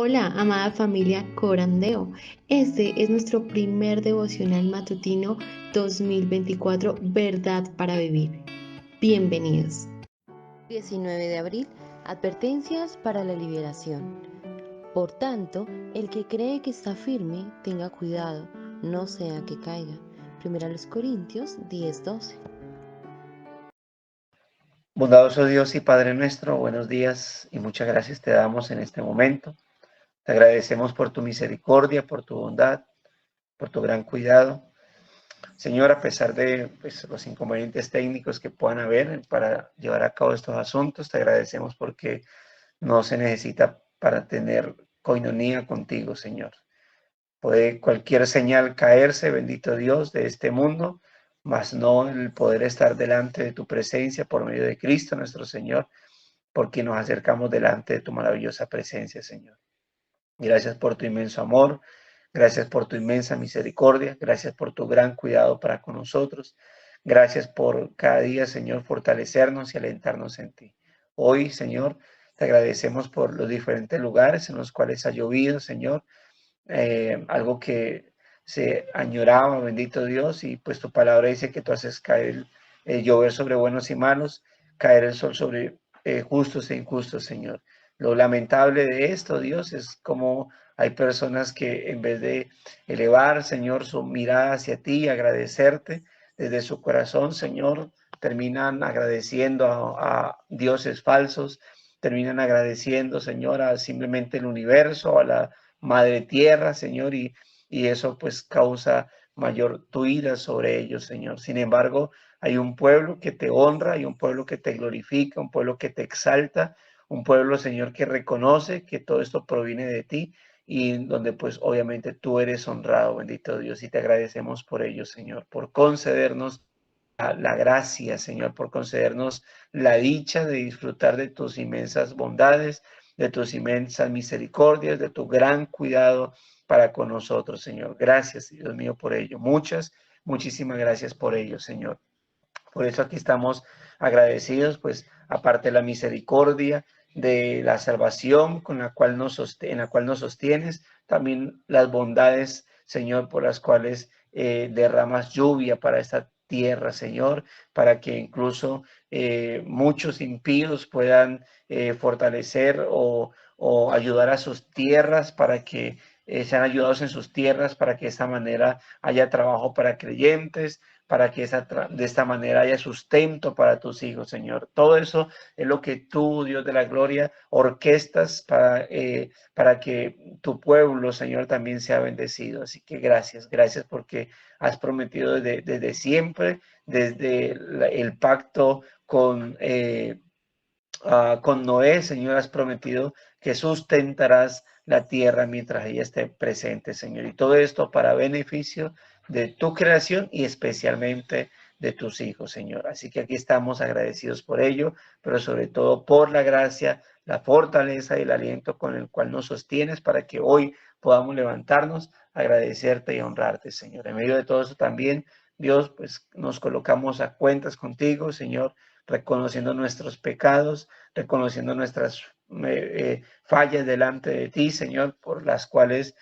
Hola, amada familia Corandeo. Este es nuestro primer devocional matutino 2024, Verdad para Vivir. Bienvenidos. 19 de abril, advertencias para la liberación. Por tanto, el que cree que está firme, tenga cuidado, no sea que caiga. 1 Corintios 10:12. Bondadoso Dios y Padre nuestro, buenos días y muchas gracias te damos en este momento. Te agradecemos por tu misericordia, por tu bondad, por tu gran cuidado. Señor, a pesar de los inconvenientes técnicos que puedan haber para llevar a cabo estos asuntos, te agradecemos porque no se necesita para tener coinonía contigo, Señor. Puede cualquier señal caerse, bendito Dios, de este mundo, mas no el poder estar delante de tu presencia por medio de Cristo nuestro Señor, porque nos acercamos delante de tu maravillosa presencia, Señor. Gracias por tu inmenso amor, gracias por tu inmensa misericordia, gracias por tu gran cuidado para con nosotros. Gracias por cada día, Señor, fortalecernos y alentarnos en ti. Hoy, Señor, te agradecemos por los diferentes lugares en los cuales ha llovido, Señor, algo que se añoraba, bendito Dios, y pues tu palabra dice que tú haces caer llover sobre buenos y malos, caer el sol sobre justos e injustos, Señor. Lo lamentable de esto, Dios, es como hay personas que en vez de elevar, Señor, su mirada hacia ti y agradecerte desde su corazón, Señor, terminan agradeciendo a dioses falsos, terminan agradeciendo, Señor, a simplemente el universo, a la madre tierra, Señor, y eso pues causa mayor tu ira sobre ellos, Señor. Sin embargo, hay un pueblo que te honra, hay un pueblo que te glorifica, un pueblo que te exalta, un pueblo, Señor, que reconoce que todo esto proviene de ti y donde pues obviamente tú eres honrado, bendito Dios, y te agradecemos por ello, Señor, por concedernos la gracia, Señor, por concedernos la dicha de disfrutar de tus inmensas bondades, de tus inmensas misericordias, de tu gran cuidado para con nosotros, Señor. Gracias, Dios mío, por ello. Muchísimas gracias por ello, Señor. Por eso aquí estamos agradecidos, pues aparte de la misericordia, de la salvación con la cual en la cual nos sostienes, también las bondades, Señor, por las cuales derramas lluvia para esta tierra, Señor, para que incluso muchos impíos puedan fortalecer o ayudar a sus tierras para que sean ayudados en sus tierras, para que de esta manera haya trabajo para creyentes, para que de esta manera haya sustento para tus hijos, Señor. Todo eso es lo que tú, Dios de la gloria, orquestas para que tu pueblo, Señor, también sea bendecido. Así que gracias porque has prometido desde siempre, desde el pacto con Noé, Señor, has prometido que sustentarás la tierra mientras ella esté presente, Señor. Y todo esto para beneficio de tu creación y especialmente de tus hijos, Señor. Así que aquí estamos agradecidos por ello, pero sobre todo por la gracia, la fortaleza y el aliento con el cual nos sostienes para que hoy podamos levantarnos, agradecerte y honrarte, Señor. En medio de todo eso también, Dios, pues nos colocamos a cuentas contigo, Señor, reconociendo nuestros pecados, reconociendo nuestras fallas delante de ti, Señor, por las cuales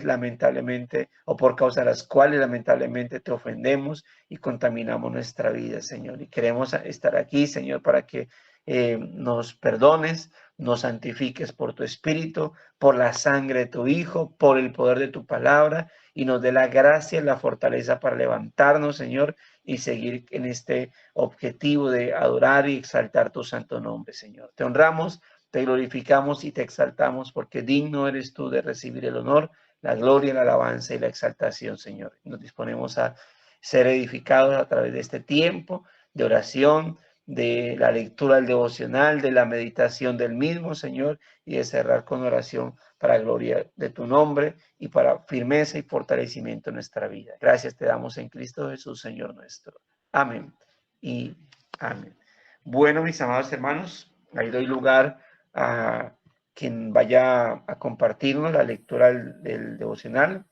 lamentablemente, o por causa de las cuales lamentablemente te ofendemos y contaminamos nuestra vida, Señor. Y queremos estar aquí, Señor, para que nos perdones, nos santifiques por tu Espíritu, por la sangre de tu Hijo, por el poder de tu palabra, y nos dé la gracia y la fortaleza para levantarnos, Señor, y seguir en este objetivo de adorar y exaltar tu santo nombre, Señor. Te honramos, te glorificamos y te exaltamos porque digno eres tú de recibir el honor, la gloria, la alabanza y la exaltación, Señor. Nos disponemos a ser edificados a través de este tiempo de oración, de la lectura del devocional, de la meditación del mismo, Señor, y de cerrar con oración para gloria de tu nombre y para firmeza y fortalecimiento en nuestra vida. Gracias te damos en Cristo Jesús, Señor nuestro. Amén y amén. Bueno, mis amados hermanos, ahí doy lugar a quien vaya a compartirnos la lectura del devocional.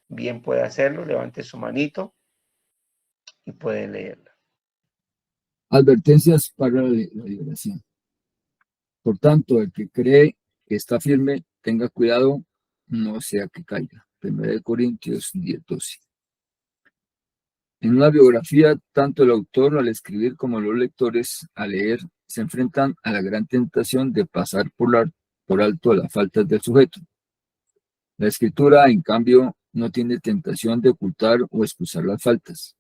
Bien puede hacerlo, levante su manito y puede leerla. Advertencias para la liberación. Por tanto, el que cree que está firme, tenga cuidado, no sea que caiga. 1 Corintios 10:12. En una biografía, tanto el autor al escribir como los lectores al leer se enfrentan a la gran tentación de pasar por alto las faltas del sujeto. La escritura, en cambio, no tiene tentación de ocultar o excusar las faltas,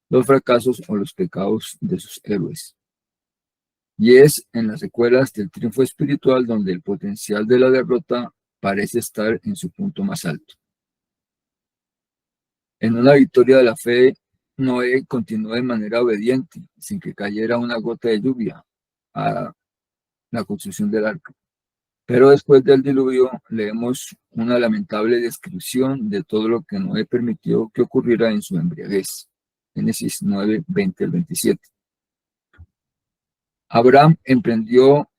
los fracasos o los pecados de sus héroes. Y es en las secuelas del triunfo espiritual donde el potencial de la derrota parece estar en su punto más alto. En una victoria de la fe, Noé continuó de manera obediente, sin que cayera una gota de lluvia, a la construcción del arca. Pero después del diluvio leemos una lamentable descripción de todo lo que Noé permitió que ocurriera en su embriaguez. Génesis 9, 20 al 27. Abraham emprendió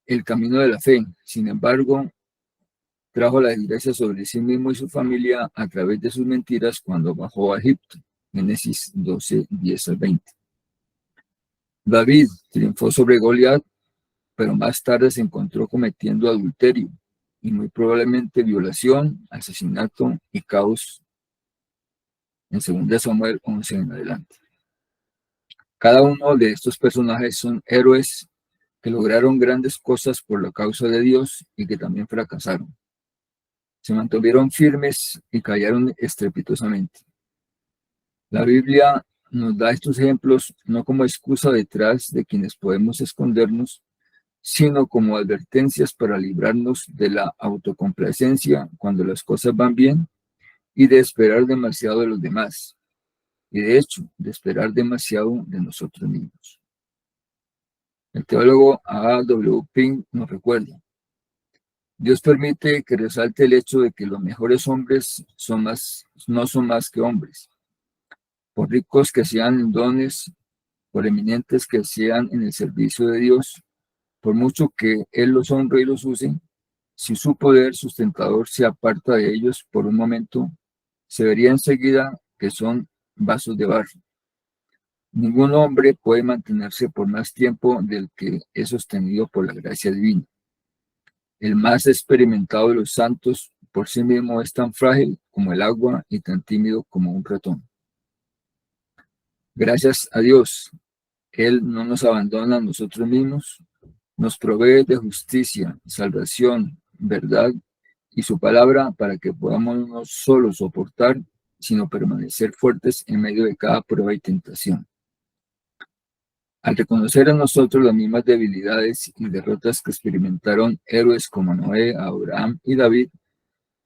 el camino de la fe, sin embargo, trajo la desgracia sobre sí mismo y su familia a través de sus mentiras cuando bajó a Egipto. Génesis 12, 10 al 20. David triunfó sobre Goliat, pero más tarde se encontró cometiendo adulterio y muy probablemente violación, asesinato y caos en 2 Samuel 11 en adelante. Cada uno de estos personajes son héroes que lograron grandes cosas por la causa de Dios y que también fracasaron. Se mantuvieron firmes y cayeron estrepitosamente. La Biblia nos da estos ejemplos no como excusa detrás de quienes podemos escondernos, sino como advertencias para librarnos de la autocomplacencia cuando las cosas van bien y de esperar demasiado de los demás, y de hecho, de esperar demasiado de nosotros mismos. El teólogo A. W. Pink nos recuerda: Dios permite que resalte el hecho de que los mejores hombres no son más que hombres, por ricos que sean en dones, por eminentes que sean en el servicio de Dios, por mucho que Él los honre y los use. Si su poder sustentador se aparta de ellos por un momento, se vería enseguida que son vasos de barro. Ningún hombre puede mantenerse por más tiempo del que es sostenido por la gracia divina. El más experimentado de los santos por sí mismo es tan frágil como el agua y tan tímido como un ratón. Gracias a Dios, Él no nos abandona a nosotros mismos, nos provee de justicia, salvación, verdad y su palabra para que podamos no solo soportar, sino permanecer fuertes en medio de cada prueba y tentación. Al reconocer en nosotros las mismas debilidades y derrotas que experimentaron héroes como Noé, Abraham y David,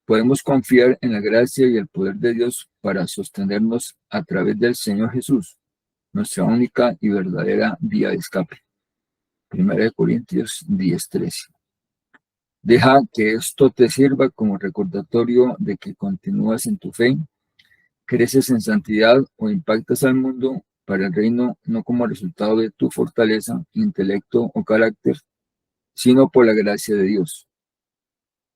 podemos confiar en la gracia y el poder de Dios para sostenernos a través del Señor Jesús, nuestra única y verdadera vía de escape. 1 Corintios 10:13. Deja que esto te sirva como recordatorio de que continúas en tu fe, creces en santidad o impactas al mundo para el reino, no como resultado de tu fortaleza, intelecto o carácter, sino por la gracia de Dios.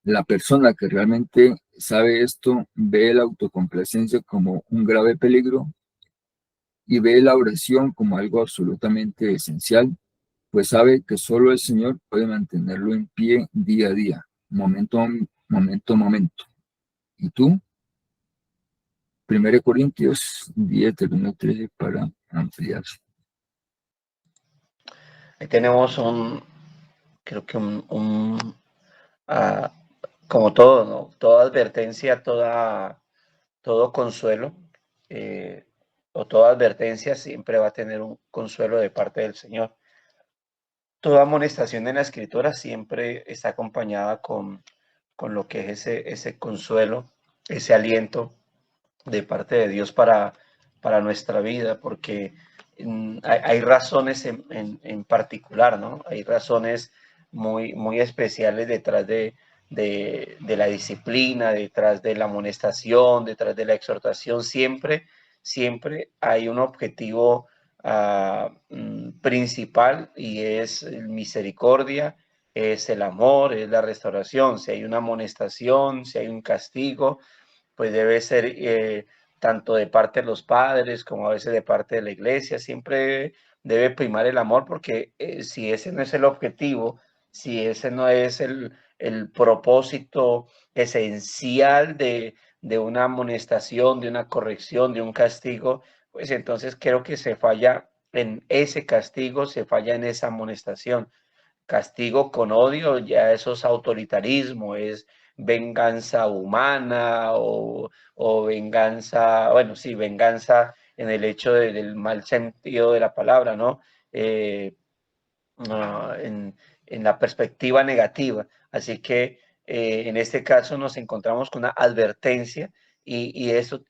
La persona que realmente sabe esto ve la autocomplacencia como un grave peligro y ve la oración como algo absolutamente esencial, pues sabe que solo el Señor puede mantenerlo en pie día a día, momento a momento. ¿Y tú? 1 Corintios 10, 13 para ampliar. Ahí tenemos creo que como todo, ¿no? Toda advertencia, todo consuelo, o toda advertencia siempre va a tener un consuelo de parte del Señor. Toda amonestación en la Escritura siempre está acompañada con lo que es ese consuelo, ese aliento de parte de Dios para nuestra vida, porque hay razones en particular, ¿no? Hay razones muy especiales detrás de la disciplina, detrás de la amonestación, detrás de la exhortación. Siempre hay un objetivo principal, y es misericordia, es el amor, es la restauración. Si hay una amonestación, si hay un castigo, pues debe ser tanto de parte de los padres como a veces de parte de la iglesia. Siempre debe primar el amor, porque si ese no es el objetivo, si ese no es el propósito esencial de una amonestación, de una corrección, de un castigo, pues entonces creo que se falla en ese castigo, se falla en esa amonestación. Castigo con odio, ya eso es autoritarismo, es venganza humana o venganza, bueno, sí, venganza en el hecho del mal sentido de la palabra, ¿no? Eh, ah, en la perspectiva negativa. Así que en este caso nos encontramos con una advertencia y eso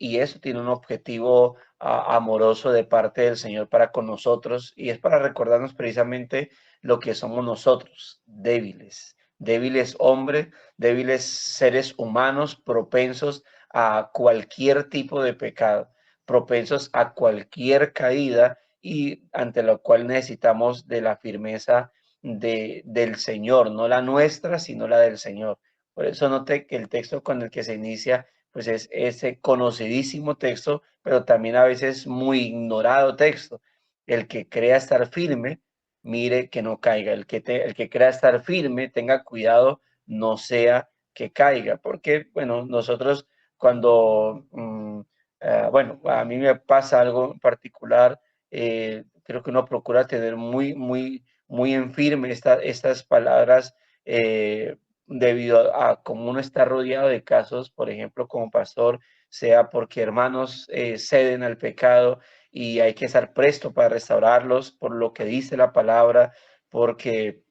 tiene un objetivo amoroso de parte del Señor para con nosotros y es para recordarnos precisamente lo que somos nosotros, débiles, débiles hombres, débiles seres humanos, propensos a cualquier tipo de pecado, propensos a cualquier caída y ante lo cual necesitamos de la firmeza del Señor, no la nuestra, sino la del Señor. Por eso noté que el texto con el que se inicia, pues es ese conocidísimo texto, pero también a veces muy ignorado texto. El que crea estar firme, mire que no caiga. El que crea estar firme, tenga cuidado, no sea que caiga. Porque, bueno, nosotros cuando, bueno, a mí me pasa algo en particular, creo que uno procura tener muy en firme estas palabras debido a cómo uno está rodeado de casos, por ejemplo, como pastor, sea porque hermanos ceden al pecado y hay que estar presto para restaurarlos por lo que dice la palabra, porque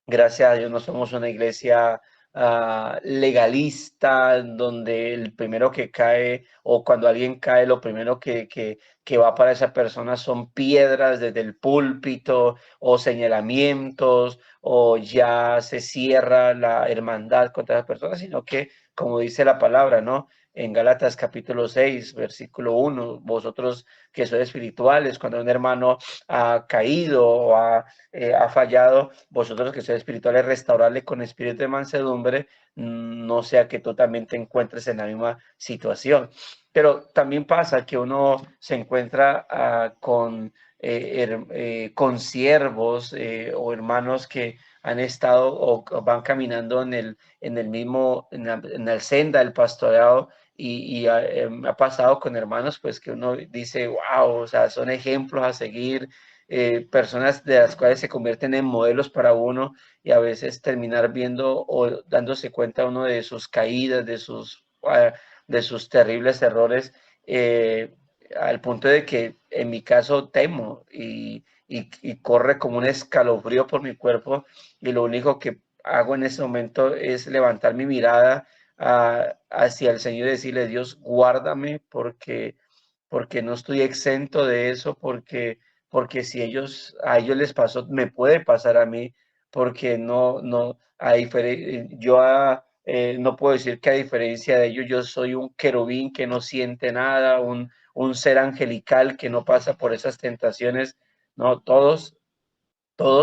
gracias a Dios no somos una iglesia legalista, donde el primero que cae o cuando alguien cae, lo primero que va para esa persona son piedras desde el púlpito o señalamientos o ya se cierra la hermandad contra esa persona, sino que, como dice la palabra, ¿no? En Gálatas capítulo 6, versículo 1, vosotros que sois espirituales, cuando un hermano ha caído o ha fallado, vosotros que sois espirituales, restaurarle con espíritu de mansedumbre, no sea que tú también te encuentres en la misma situación. Pero también pasa que uno se encuentra con siervos o hermanos que han estado o van caminando en el mismo, en la senda del pastorado y ha pasado con hermanos pues que uno dice, wow, o sea, son ejemplos a seguir, personas de las cuales se convierten en modelos para uno y a veces terminar viendo o dándose cuenta uno de sus caídas, de sus terribles errores, al punto de que en mi caso temo y corre como un escalofrío por mi cuerpo y lo único que hago en ese momento es levantar mi mirada hacia el Señor y decirle, Dios, guárdame porque no estoy exento de eso, porque si a ellos les pasó, me puede pasar a mí, porque no puedo decir que a diferencia de ellos, yo soy un querubín que no siente nada, un ser angelical que no pasa por esas tentaciones, no, todos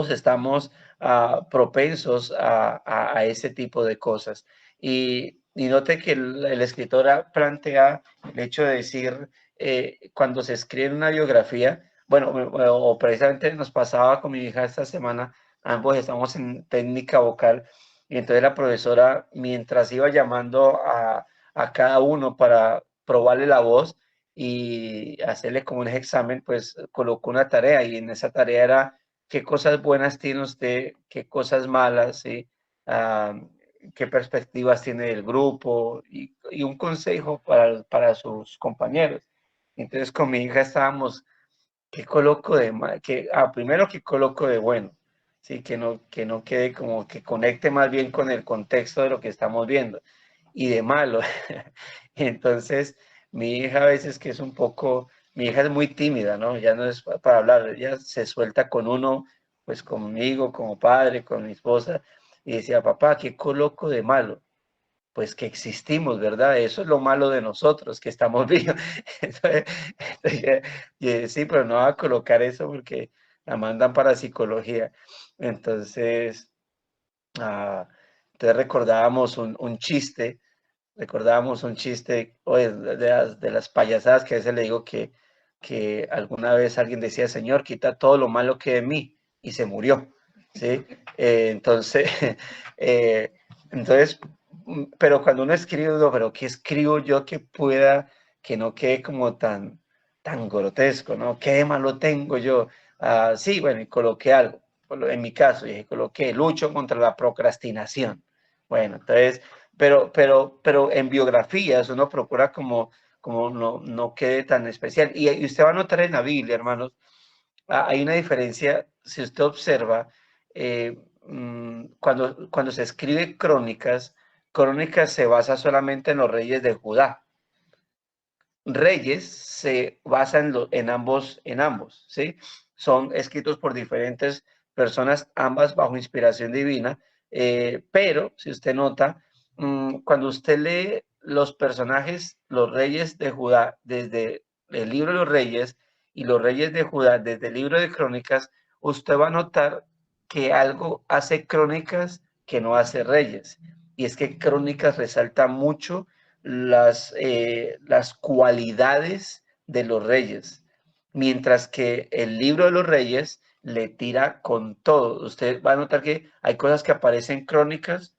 estamos propensos a ese tipo de cosas. Y note que el escritor plantea el hecho de decir, cuando se escribe una biografía, bueno, o precisamente nos pasaba con mi hija esta semana, ambos estamos en técnica vocal, y entonces la profesora, mientras iba llamando a cada uno para probarle la voz y hacerle como un examen, pues colocó una tarea, y en esa tarea era qué cosas buenas tiene usted, qué cosas malas, ¿sí? Ah, qué perspectivas tiene del grupo y un consejo para sus compañeros. Entonces con mi hija estábamos, ¿qué coloco de mal? Primero, ¿qué coloco de bueno? Sí, que no quede como que conecte más bien con el contexto de lo que estamos viendo. Y de malo. Entonces, mi hija a veces que es un poco, mi hija es muy tímida, ¿no? Ya no es para hablar, ella se suelta con uno, pues conmigo, como padre, con mi esposa, y decía, papá, ¿qué coloco de malo? Pues que existimos, ¿verdad? Eso es lo malo de nosotros, que estamos vivos. Entonces, sí, pero no va a colocar eso porque la mandan para psicología. Entonces, ah, entonces recordábamos un chiste, oye, de las payasadas que a veces le digo que alguna vez alguien decía, Señor, quita todo lo malo que de mí, y se murió, ¿sí? Entonces, Entonces, pero cuando uno escribe, uno, pero ¿qué escribo yo que pueda, que no quede como tan grotesco, ¿no? ¿Qué de malo tengo yo? Sí, bueno, y coloqué algo. En mi caso, dije, coloqué, lucho contra la procrastinación. Bueno, entonces, pero en biografías uno procura como no quede tan especial. Y usted va a notar en la Biblia, hermanos, hay una diferencia, si usted observa, cuando se escribe crónicas se basa solamente en los reyes de Judá. Reyes se basa en ambos, ¿sí? Son escritos por diferentes personas, ambas bajo inspiración divina, pero si usted nota, cuando usted lee los personajes, los reyes de Judá, desde el libro de los reyes y los reyes de Judá, desde el libro de crónicas, usted va a notar que algo hace crónicas que no hace reyes. Y es que crónicas resalta mucho las cualidades de los reyes, mientras que el libro de los reyes le tira con todo. Usted va a notar que hay cosas que aparecen crónicas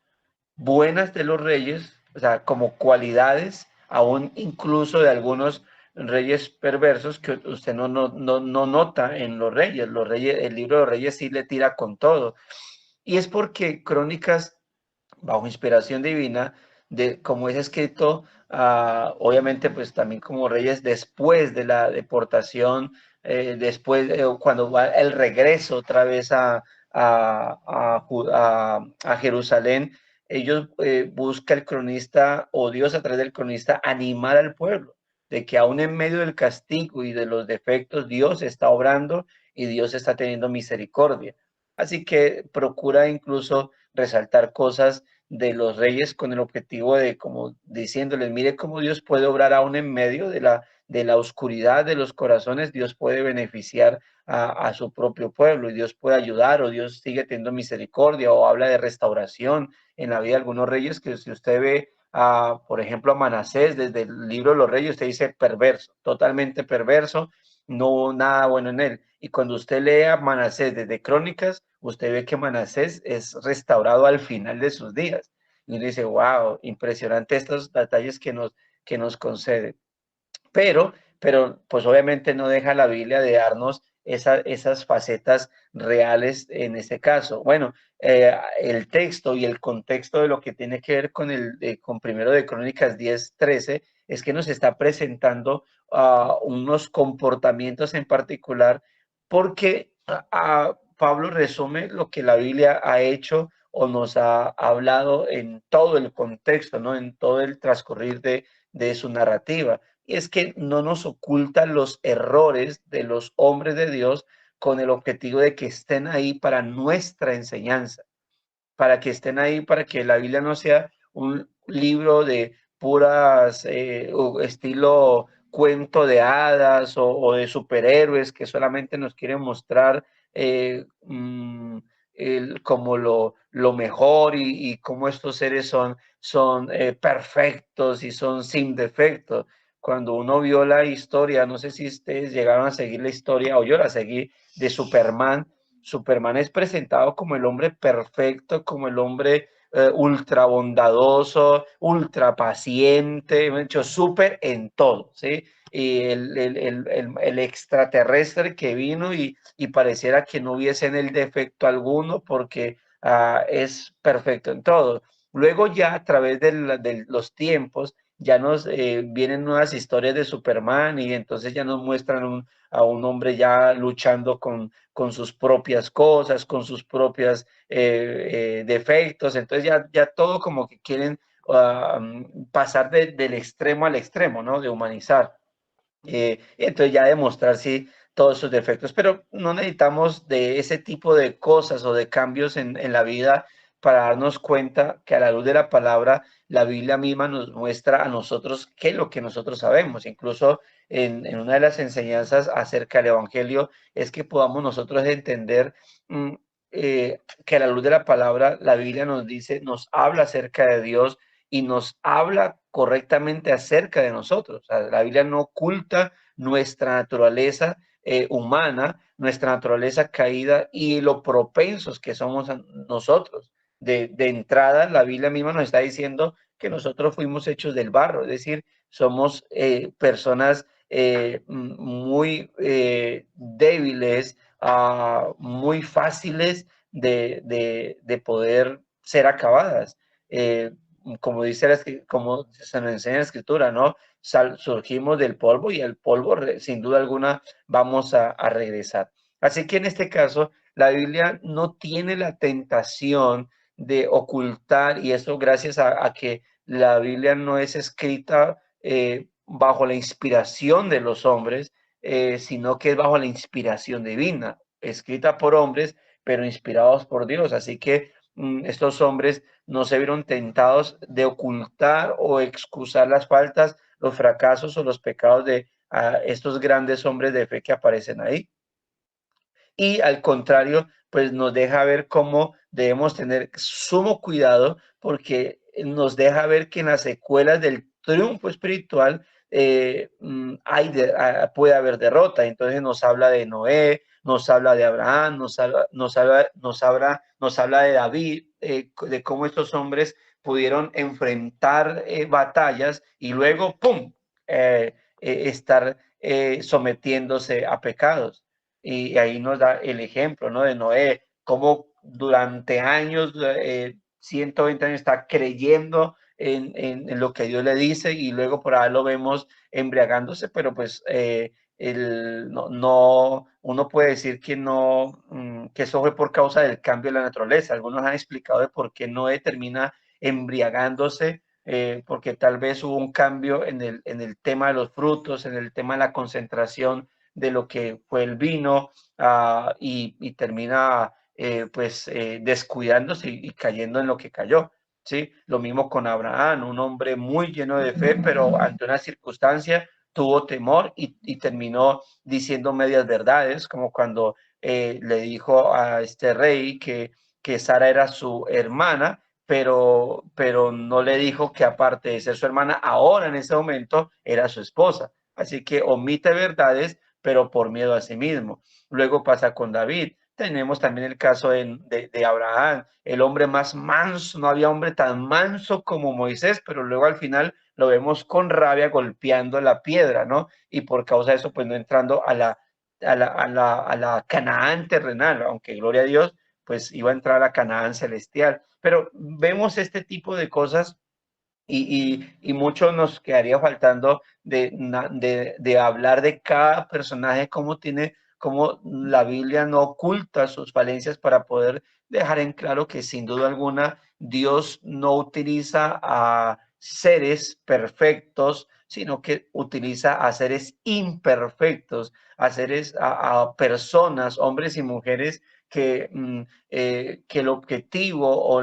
buenas de los reyes, o sea, como cualidades, aún incluso de algunos reyes perversos que usted no nota en los reyes. Los reyes, el libro de los reyes sí le tira con todo. Y es porque crónicas bajo inspiración divina, como es escrito, obviamente pues también como reyes después de la deportación, después cuando va el regreso otra vez a Jerusalén, ellos busca el cronista o Dios a través del cronista animar al pueblo de que aún en medio del castigo y de los defectos Dios está obrando y Dios está teniendo misericordia. Así que procura incluso resaltar cosas de los reyes con el objetivo de como diciéndoles, mire cómo Dios puede obrar aún en medio de la oscuridad de los corazones, Dios puede beneficiar a su propio pueblo y Dios puede ayudar o Dios sigue teniendo misericordia o habla de restauración en la vida de algunos reyes que si usted ve, por ejemplo, a Manasés desde el libro de los reyes, usted dice perverso, totalmente perverso, no nada bueno en él. Y cuando usted lea Manasés desde Crónicas, usted ve que Manasés es restaurado al final de sus días. Y uno dice, wow, impresionante estos detalles que nos concede. Pero pues obviamente no deja la Biblia de darnos esas facetas reales en este caso. Bueno, el texto y el contexto de lo que tiene que ver con primero de Crónicas 10:13 es que nos está presentando unos comportamientos en particular porque Pablo resume lo que la Biblia ha hecho o nos ha hablado en todo el contexto, ¿no? En todo el transcurrir de su narrativa. Y es que no nos ocultan los errores de los hombres de Dios con el objetivo de que estén ahí para nuestra enseñanza, para que estén ahí, para que la Biblia no sea un libro de puras estilo cuento de hadas o de superhéroes que solamente nos quieren mostrar como lo mejor y cómo estos seres son perfectos y son sin defecto. Cuando uno vio la historia, no sé si ustedes llegaron a seguir la historia o yo la seguí de Superman. Superman es presentado como el hombre perfecto, como el hombre ultra bondadoso, ultra paciente, hecho súper en todo, ¿sí? Y el extraterrestre que vino y pareciera que no hubiese en él defecto alguno porque es perfecto en todo. Luego ya a través de los tiempos ya nos vienen nuevas historias de Superman y entonces ya nos muestran a un hombre ya luchando con sus propias cosas, con sus propios defectos. Entonces ya todo como que quieren pasar del extremo al extremo, ¿no? De humanizar. Entonces ya demostrar sí todos sus defectos, pero no necesitamos de ese tipo de cosas o de cambios en la vida para darnos cuenta que a la luz de la palabra, la Biblia misma nos muestra a nosotros qué es lo que nosotros sabemos. Incluso en una de las enseñanzas acerca del Evangelio es que podamos nosotros entender que a la luz de la palabra, la Biblia nos dice, nos habla acerca de Dios y nos habla correctamente acerca de nosotros. O sea, la Biblia no oculta nuestra naturaleza humana, nuestra naturaleza caída y lo propensos que somos nosotros. de entrada, la Biblia misma nos está diciendo que nosotros fuimos hechos del barro, es decir, somos personas muy débiles, muy fáciles de poder ser acabadas. Como dice como se nos enseña en la escritura, ¿no? Surgimos del polvo y al polvo, sin duda alguna, vamos a regresar. Así que en este caso, la Biblia no tiene la tentación de ocultar, y eso gracias a que la Biblia no es escrita bajo la inspiración de los hombres, sino que es bajo la inspiración divina, escrita por hombres, pero inspirados por Dios. Así que estos hombres no se vieron tentados de ocultar o excusar las faltas, los fracasos o los pecados de estos grandes hombres de fe que aparecen ahí. Y al contrario, pues nos deja ver cómo debemos tener sumo cuidado, porque nos deja ver que en las secuelas del triunfo espiritual puede haber derrota. Entonces nos habla de Noé, nos habla de Abraham, nos habla de David, de cómo estos hombres pudieron enfrentar batallas y luego, ¡pum!, estar sometiéndose a pecados. Y ahí nos da el ejemplo, ¿no?, de Noé, cómo durante años, 120 años, está creyendo en lo que Dios le dice, y luego por ahí lo vemos embriagándose, pero pues uno puede decir que no, que eso fue por causa del cambio de la naturaleza. Algunos han explicado de por qué Noé termina embriagándose, porque tal vez hubo un cambio en el tema de los frutos, en el tema de la concentración de lo que fue el vino, y termina descuidándose y cayendo en lo que cayó. ¿Sí? Lo mismo con Abraham, un hombre muy lleno de fe, pero ante una circunstancia tuvo temor y terminó diciendo medias verdades, como cuando le dijo a este rey que Sara era su hermana, pero no le dijo que aparte de ser su hermana, ahora en ese momento era su esposa. Así que omite verdades, pero por miedo a sí mismo. Luego pasa con David. Tenemos también el caso de Abraham, el hombre más manso. No había hombre tan manso como Moisés, pero luego al final lo vemos con rabia golpeando la piedra, ¿no? Y por causa de eso, pues no entrando a la Canaán terrenal, aunque gloria a Dios, pues iba a entrar a la Canaán celestial. Pero vemos este tipo de cosas y mucho nos quedaría faltando de hablar de cada personaje, cómo la Biblia no oculta sus falencias para poder dejar en claro que sin duda alguna Dios no utiliza a seres perfectos, sino que utiliza a seres imperfectos, a personas, hombres y mujeres que el objetivo o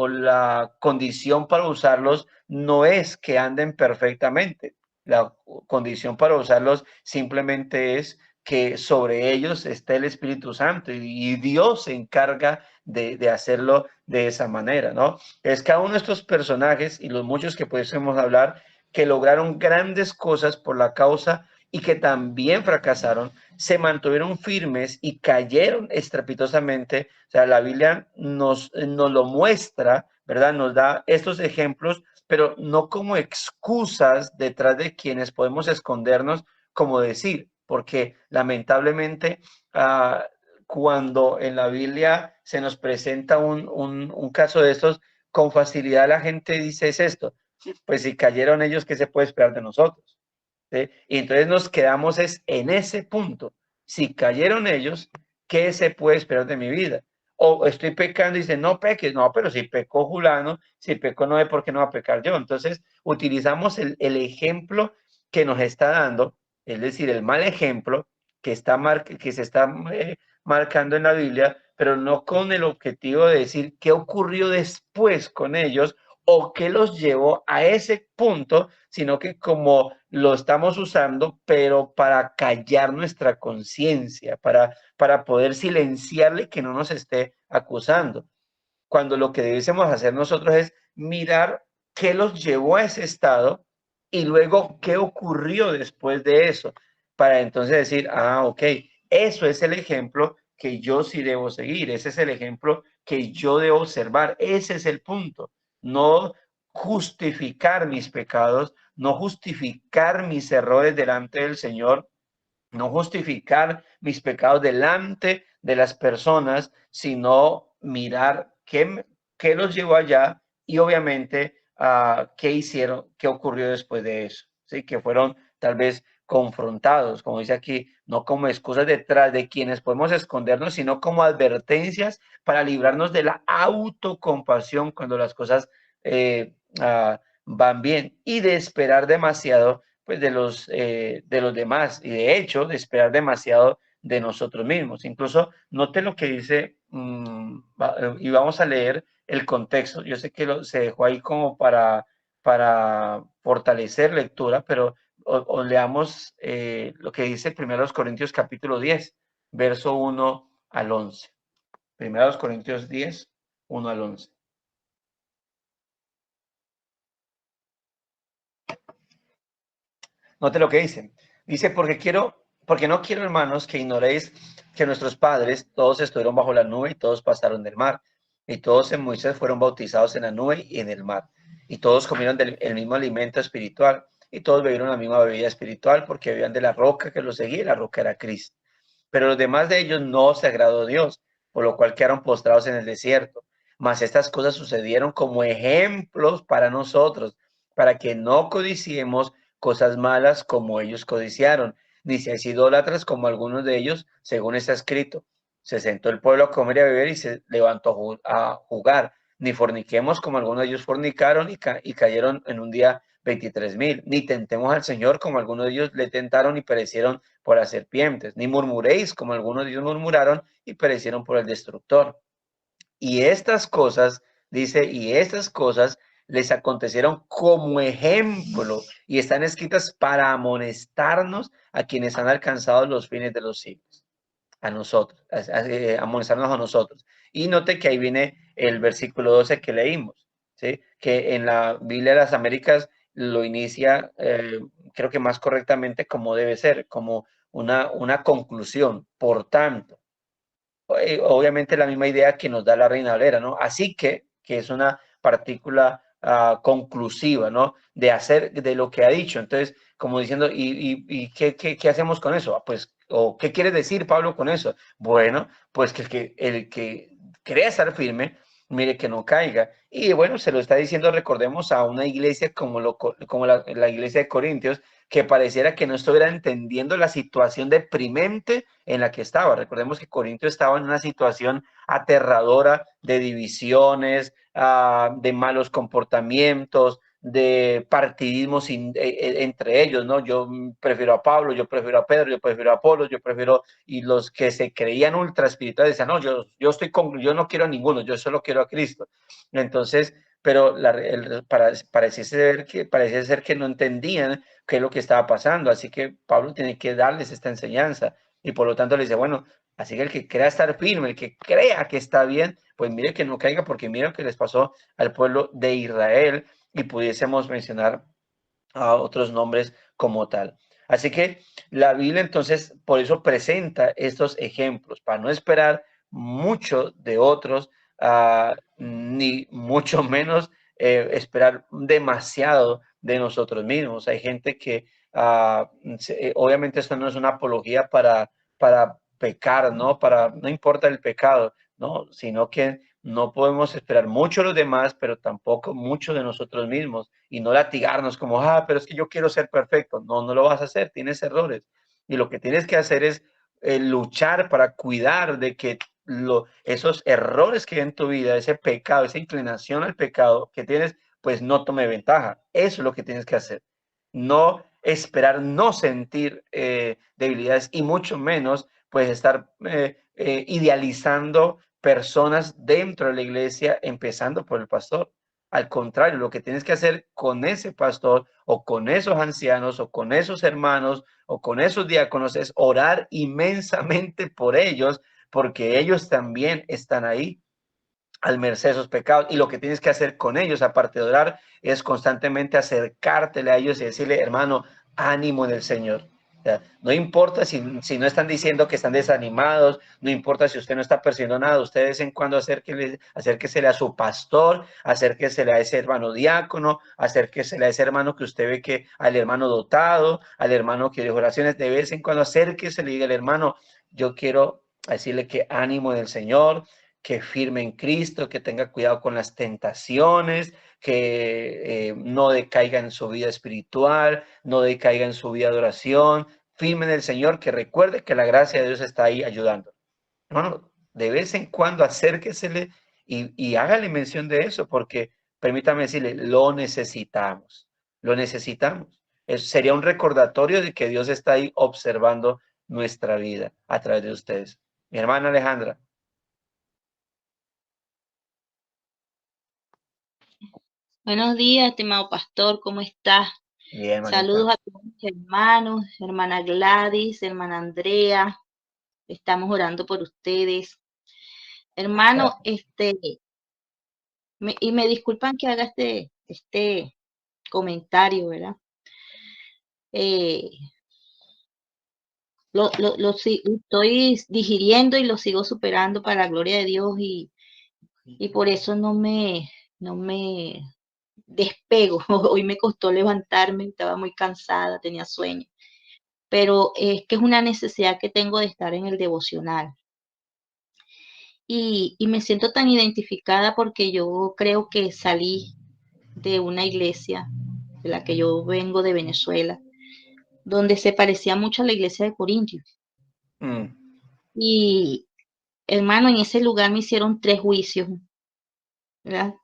la condición para usarlos no es que anden perfectamente. La condición para usarlos simplemente es que sobre ellos esté el Espíritu Santo, y Dios se encarga de hacerlo de esa manera, ¿no? Es cada uno de estos personajes, y los muchos que podemos hablar, que lograron grandes cosas por la causa y que también fracasaron, se mantuvieron firmes y cayeron estrepitosamente. O sea, la Biblia nos lo muestra, ¿verdad? Nos da estos ejemplos, pero no como excusas detrás de quienes podemos escondernos, como decir, porque lamentablemente cuando en la Biblia se nos presenta un caso de estos, con facilidad la gente dice es esto: pues si cayeron ellos, ¿qué se puede esperar de nosotros? ¿Sí? Y entonces nos quedamos en ese punto. Si cayeron ellos, ¿qué se puede esperar de mi vida? O estoy pecando y dice, no peques, no, pero si pecó Julano, si pecó Noé, ¿por qué no va a pecar yo? Entonces utilizamos el ejemplo que nos está dando, es decir, el mal ejemplo que se está marcando en la Biblia, pero no con el objetivo de decir qué ocurrió después con ellos o qué los llevó a ese punto, sino que como lo estamos usando, pero para callar nuestra conciencia, para poder silenciarle, que no nos esté acusando. Cuando lo que debiésemos hacer nosotros es mirar qué los llevó a ese estado y luego qué ocurrió después de eso, para entonces decir, ok, eso es el ejemplo que yo sí debo seguir. Ese es el ejemplo que yo debo observar. Ese es el punto. No justificar mis pecados, no justificar mis errores delante del Señor, no justificar mis pecados delante de las personas, sino mirar qué los llevó allá y obviamente qué hicieron, qué ocurrió después de eso. ¿Sí? Que fueron tal vez confrontados, como dice aquí, no como excusas detrás de quienes podemos escondernos, sino como advertencias para librarnos de la autocompasión cuando las cosas van bien y de esperar demasiado pues de los demás y de hecho de esperar demasiado de nosotros mismos. Incluso note lo que dice y vamos a leer el contexto. Yo sé que se dejó ahí como para fortalecer lectura, pero o leamos lo que dice 1 Corintios capítulo 10, verso 1 al 11. 1 Corintios 10, 1 al 11. Note lo que dice. Dice, porque no quiero, hermanos, que ignoréis que nuestros padres todos estuvieron bajo la nube y todos pasaron del mar. Y todos en Moisés fueron bautizados en la nube y en el mar. Y todos comieron el mismo alimento espiritual. Y todos bebieron la misma bebida espiritual porque bebían de la roca que los seguía y la roca era Cristo. Pero los demás de ellos no se agradó Dios, por lo cual quedaron postrados en el desierto. Mas estas cosas sucedieron como ejemplos para nosotros, para que no codiciemos cosas malas como ellos codiciaron, ni seáis idólatras como algunos de ellos, según está escrito. Se sentó el pueblo a comer y a beber y se levantó a jugar. Ni forniquemos como algunos de ellos fornicaron y cayeron en un día 23,000. Ni tentemos al Señor como algunos de ellos le tentaron y perecieron por las serpientes. Ni murmuréis como algunos de ellos murmuraron y perecieron por el destructor. Y estas cosas, dice, y estas cosas les acontecieron como ejemplo y están escritas para amonestarnos a quienes han alcanzado los fines de los siglos. A nosotros, amonestarnos a nosotros. Y note que ahí viene el versículo 12 que leímos, ¿sí? Que en la Biblia de las Américas lo inicia, creo que más correctamente como debe ser, como una conclusión. Por tanto, obviamente la misma idea que nos da la Reina Valera, ¿no? Así que es una partícula conclusiva, ¿no? De hacer de lo que ha dicho. Entonces, como diciendo, ¿y qué hacemos con eso? Pues, ¿o qué quiere decir Pablo con eso? Bueno, pues que el que crea estar firme, mire que no caiga. Y bueno, se lo está diciendo, recordemos, a una iglesia como la iglesia de Corintios, que pareciera que no estuviera entendiendo la situación deprimente en la que estaba. Recordemos que Corinto estaba en una situación aterradora de divisiones, de malos comportamientos, de partidismos entre ellos, ¿no? Yo prefiero a Pablo, yo prefiero a Pedro, yo prefiero a Apolo, yo prefiero, y los que se creían ultra espirituales decían, no, yo no quiero a ninguno, yo solo quiero a Cristo. Entonces, pero parecía ser que no entendían qué es lo que estaba pasando, así que Pablo tiene que darles esta enseñanza y por lo tanto le dice, bueno, así que el que crea estar firme, el que crea que está bien, pues mire que no caiga, porque mire lo que les pasó al pueblo de Israel y pudiésemos mencionar a otros nombres como tal. Así que la Biblia entonces por eso presenta estos ejemplos, para no esperar mucho de otros, ni mucho menos esperar demasiado de nosotros mismos. Hay gente que obviamente esto no es una apología para pecar, ¿no? No importa el pecado, ¿no? Sino que no podemos esperar mucho de los demás, pero tampoco mucho de nosotros mismos y no latigarnos como, pero es que yo quiero ser perfecto. No, no lo vas a hacer, tienes errores. Y lo que tienes que hacer es luchar para cuidar de que esos errores que hay en tu vida, ese pecado, esa inclinación al pecado que tienes, pues no tome ventaja. Eso es lo que tienes que hacer. No esperar no sentir debilidades y mucho menos pues estar idealizando personas dentro de la iglesia, empezando por el pastor. Al contrario, lo que tienes que hacer con ese pastor o con esos ancianos o con esos hermanos o con esos diáconos es orar inmensamente por ellos, porque ellos también están ahí al merced de esos pecados. Y lo que tienes que hacer con ellos, aparte de orar, es constantemente acercártele a ellos y decirle, hermano, ánimo en el Señor. sea, no importa si no están diciendo que están desanimados, no importa si usted no está percibiendo nada, usted de vez en cuando acérquesele a su pastor, acérquesele a ese hermano diácono, acérquesele a ese hermano que usted ve que, al hermano dotado, al hermano que dijo oraciones, de vez en cuando acérquesele y diga, el hermano, yo quiero decirle que ánimo del Señor, que firme en Cristo, que tenga cuidado con las tentaciones, que no decaiga en su vida espiritual, no decaiga en su vida de oración, firme en el Señor, que recuerde que la gracia de Dios está ahí ayudando. Hermano, de vez en cuando acérquesele y hágale mención de eso, porque permítame decirle, lo necesitamos, lo necesitamos. Sería un recordatorio de que Dios está ahí observando nuestra vida a través de ustedes. Mi hermana Alejandra. Buenos días, estimado pastor, ¿cómo estás? Bien, Saludos manita. a todos mis hermanos, hermana Gladys, hermana Andrea. Estamos orando por ustedes. Hermano, y me disculpan que haga este comentario, ¿verdad? Eh, estoy digiriendo y lo sigo superando para la gloria de Dios y por eso no me despego. Hoy me costó levantarme, estaba muy cansada, tenía sueño. Pero es que es una necesidad que tengo de estar en el devocional. Y me siento tan identificada porque yo creo que salí de una iglesia de la que yo vengo de Venezuela, donde se parecía mucho a la iglesia de Corintios. Mm. Y hermano, en ese lugar me hicieron 3 juicios, ¿verdad?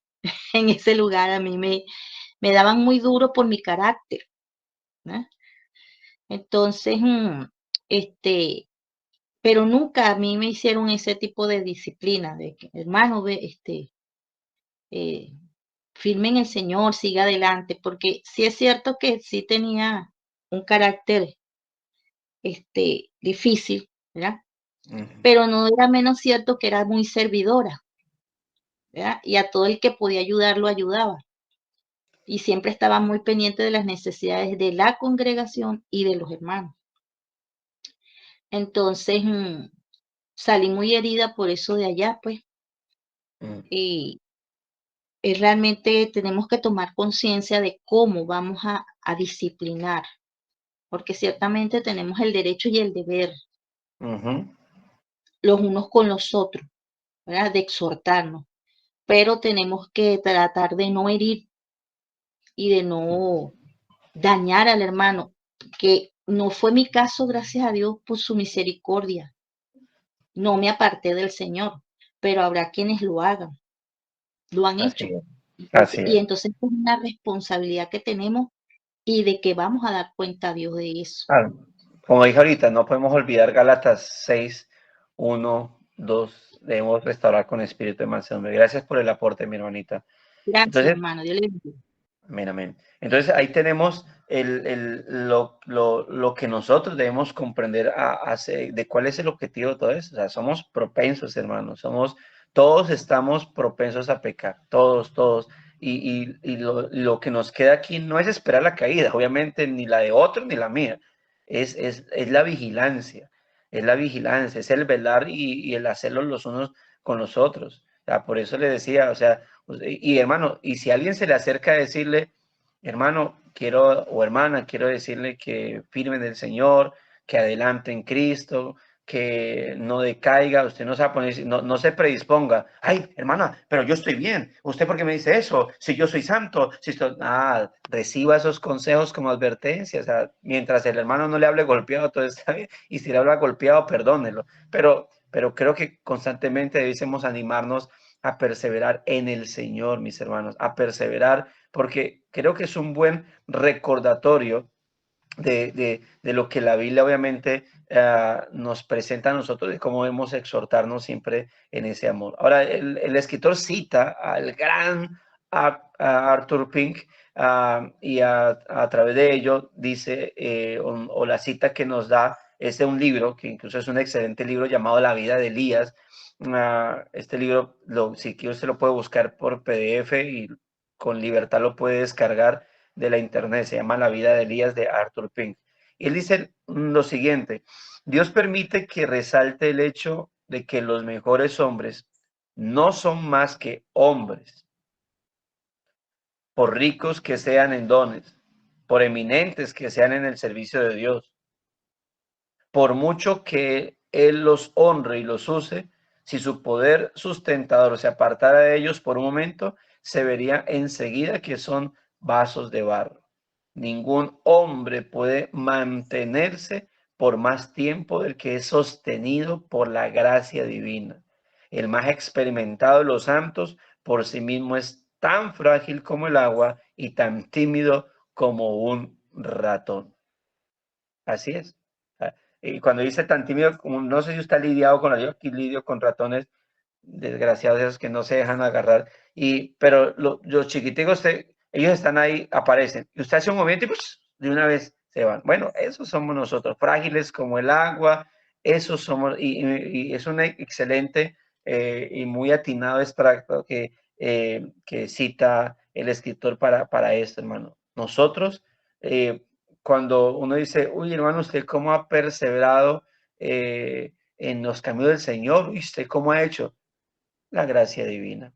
En ese lugar a mí me daban muy duro por mi carácter, ¿verdad? Entonces, pero nunca a mí me hicieron ese tipo de disciplina, de que, hermano, eh, firme en el Señor, siga adelante, porque sí es cierto que sí tenía un carácter, difícil, ¿verdad? Pero no era menos cierto que era muy servidora, ¿verdad? Y a todo el que podía ayudar, lo ayudaba. Y siempre estaba muy pendiente de las necesidades de la congregación y de los hermanos. Entonces, salí muy herida por eso de allá, pues, y realmente tenemos que tomar conciencia de cómo vamos a disciplinar, porque ciertamente tenemos el derecho y el deber los unos con los otros, ¿verdad? De exhortarnos, pero tenemos que tratar de no herir y de no dañar al hermano, que no fue mi caso, gracias a Dios, por su misericordia. No me aparté del Señor, pero habrá quienes lo hagan, lo han Así hecho. es. Así Y es. entonces es una responsabilidad que tenemos y de que vamos a dar cuenta a Dios de eso. Claro. Como dije ahorita, no podemos olvidar Gálatas 6, 1, 2. Debemos restaurar con espíritu de mansedumbre. Gracias por el aporte, mi hermanita. Gracias, Entonces, hermano. Dios le bendiga. amén, amén. Entonces ahí tenemos lo que nosotros debemos comprender de cuál es el objetivo de todo eso. O sea, somos propensos, hermanos. Todos estamos propensos a pecar. Todos, todos. Y lo que nos queda aquí no es esperar la caída, obviamente, ni la de otro ni la mía. Es la vigilancia. Es la vigilancia, es el velar y el hacerlo los unos con los otros. O sea, por eso le decía, o sea, y hermano, y si alguien se le acerca a decirle, hermano, o hermana, quiero decirle que firme en el Señor, que adelante en Cristo, que no decaiga, usted no se va a poner, no se predisponga. Ay, hermana, pero yo estoy bien. ¿Usted por qué me dice eso? Si yo soy santo, si estoy... reciba esos consejos como advertencia. O sea, mientras el hermano no le hable golpeado, todo está bien. Y si le habla golpeado, perdónelo. Pero creo que constantemente debemos animarnos a perseverar en el Señor, mis hermanos, a perseverar, porque creo que es un buen recordatorio de lo que la Biblia obviamente nos presenta a nosotros y cómo debemos exhortarnos siempre en ese amor. Ahora, el escritor cita al gran Arthur Pink y a través de ello dice, o la cita que nos da es de un libro, que incluso es un excelente libro llamado La vida de Elías. Este libro, si quiere, usted lo puede buscar por PDF y con libertad lo puede descargar de la internet. Se llama La vida de Elías de Arthur Pink. Y él dice lo siguiente: Dios permite que resalte el hecho de que los mejores hombres no son más que hombres, por ricos que sean en dones, por eminentes que sean en el servicio de Dios, por mucho que Él los honre y los use, si su poder sustentador se apartara de ellos por un momento, se vería enseguida que son vasos de barro. Ningún hombre puede mantenerse por más tiempo del que es sostenido por la gracia divina. El más experimentado de los santos por sí mismo es tan frágil como el agua y tan tímido como un ratón. Así es. Y cuando dice tan tímido, no sé si usted ha lidiado con yo aquí lidio con ratones desgraciados, esos que no se dejan agarrar. Pero los chiquiticos, ellos están ahí, aparecen. Y usted hace un movimiento y pues, de una vez se van. Bueno, esos somos nosotros, frágiles como el agua. Esos somos, y es un excelente y muy atinado extracto que cita el escritor para esto, hermano. Nosotros, cuando uno dice, uy, hermano, ¿usted cómo ha perseverado en los caminos del Señor? ¿Y usted cómo ha hecho? La gracia divina,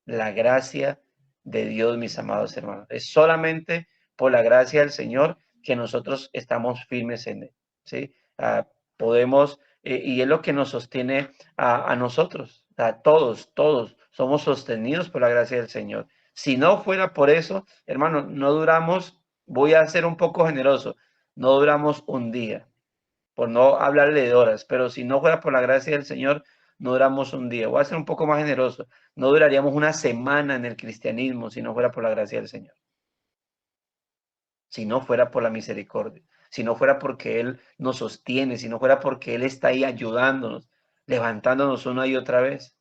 la gracia de Dios, mis amados hermanos. Es solamente por la gracia del Señor que nosotros estamos firmes en Él, ¿sí? Podemos, y es lo que nos sostiene a nosotros, a todos somos sostenidos por la gracia del Señor. Si no fuera por eso, hermano, no duramos, voy a ser un poco generoso, no duramos un día, por no hablarle de horas, pero si no fuera por la gracia del Señor, no duramos un día. Voy a ser un poco más generoso, no duraríamos una semana en el cristianismo si no fuera por la gracia del Señor, si no fuera por la misericordia, si no fuera porque Él nos sostiene, si no fuera porque Él está ahí ayudándonos, levantándonos una y otra vez.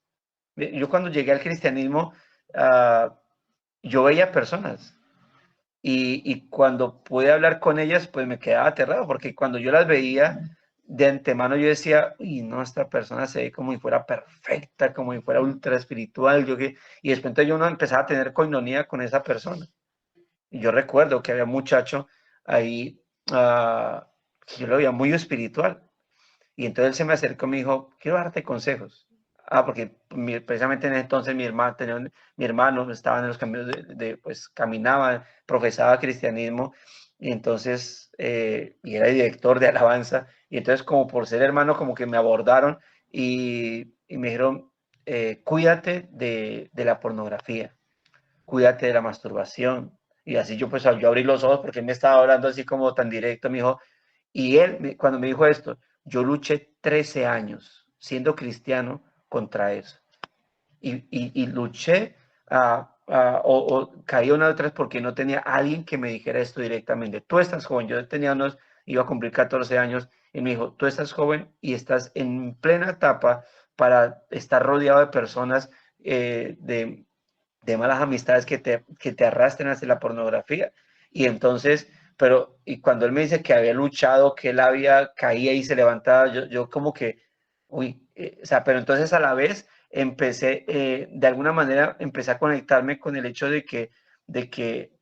Yo cuando llegué al cristianismo, yo veía personas y cuando pude hablar con ellas, pues me quedaba aterrado, porque cuando yo las veía de antemano, yo decía, uy, no, esta persona se ve como si fuera perfecta, como si fuera ultra espiritual, y después entonces yo no empezaba a tener coinonía con esa persona. Y yo recuerdo que había un muchacho ahí, que yo lo veía muy espiritual, y entonces él se me acercó y me dijo, quiero darte consejos. Porque precisamente en ese entonces mi hermano estaba en los caminos pues caminaba, profesaba cristianismo, y entonces, y era director de alabanza, y entonces como por ser hermano, como que me abordaron y me dijeron, cuídate de la pornografía, cuídate de la masturbación. Y así yo pues yo abrí los ojos porque él me estaba hablando así como tan directo, me dijo, y él, cuando me dijo esto, yo luché 13 años siendo cristiano contra eso. Y luché o caí una vez porque no tenía alguien que me dijera esto directamente. Tú estás joven, yo iba a cumplir 14 años, y me dijo, tú estás joven y estás en plena etapa para estar rodeado de personas de malas amistades que te arrastren hacia la pornografía. Y entonces, y cuando él me dice que había luchado, que él había caído y se levantaba, yo como que, uy, o sea, pero entonces a la vez empecé, de alguna manera, empecé a conectarme con el hecho de que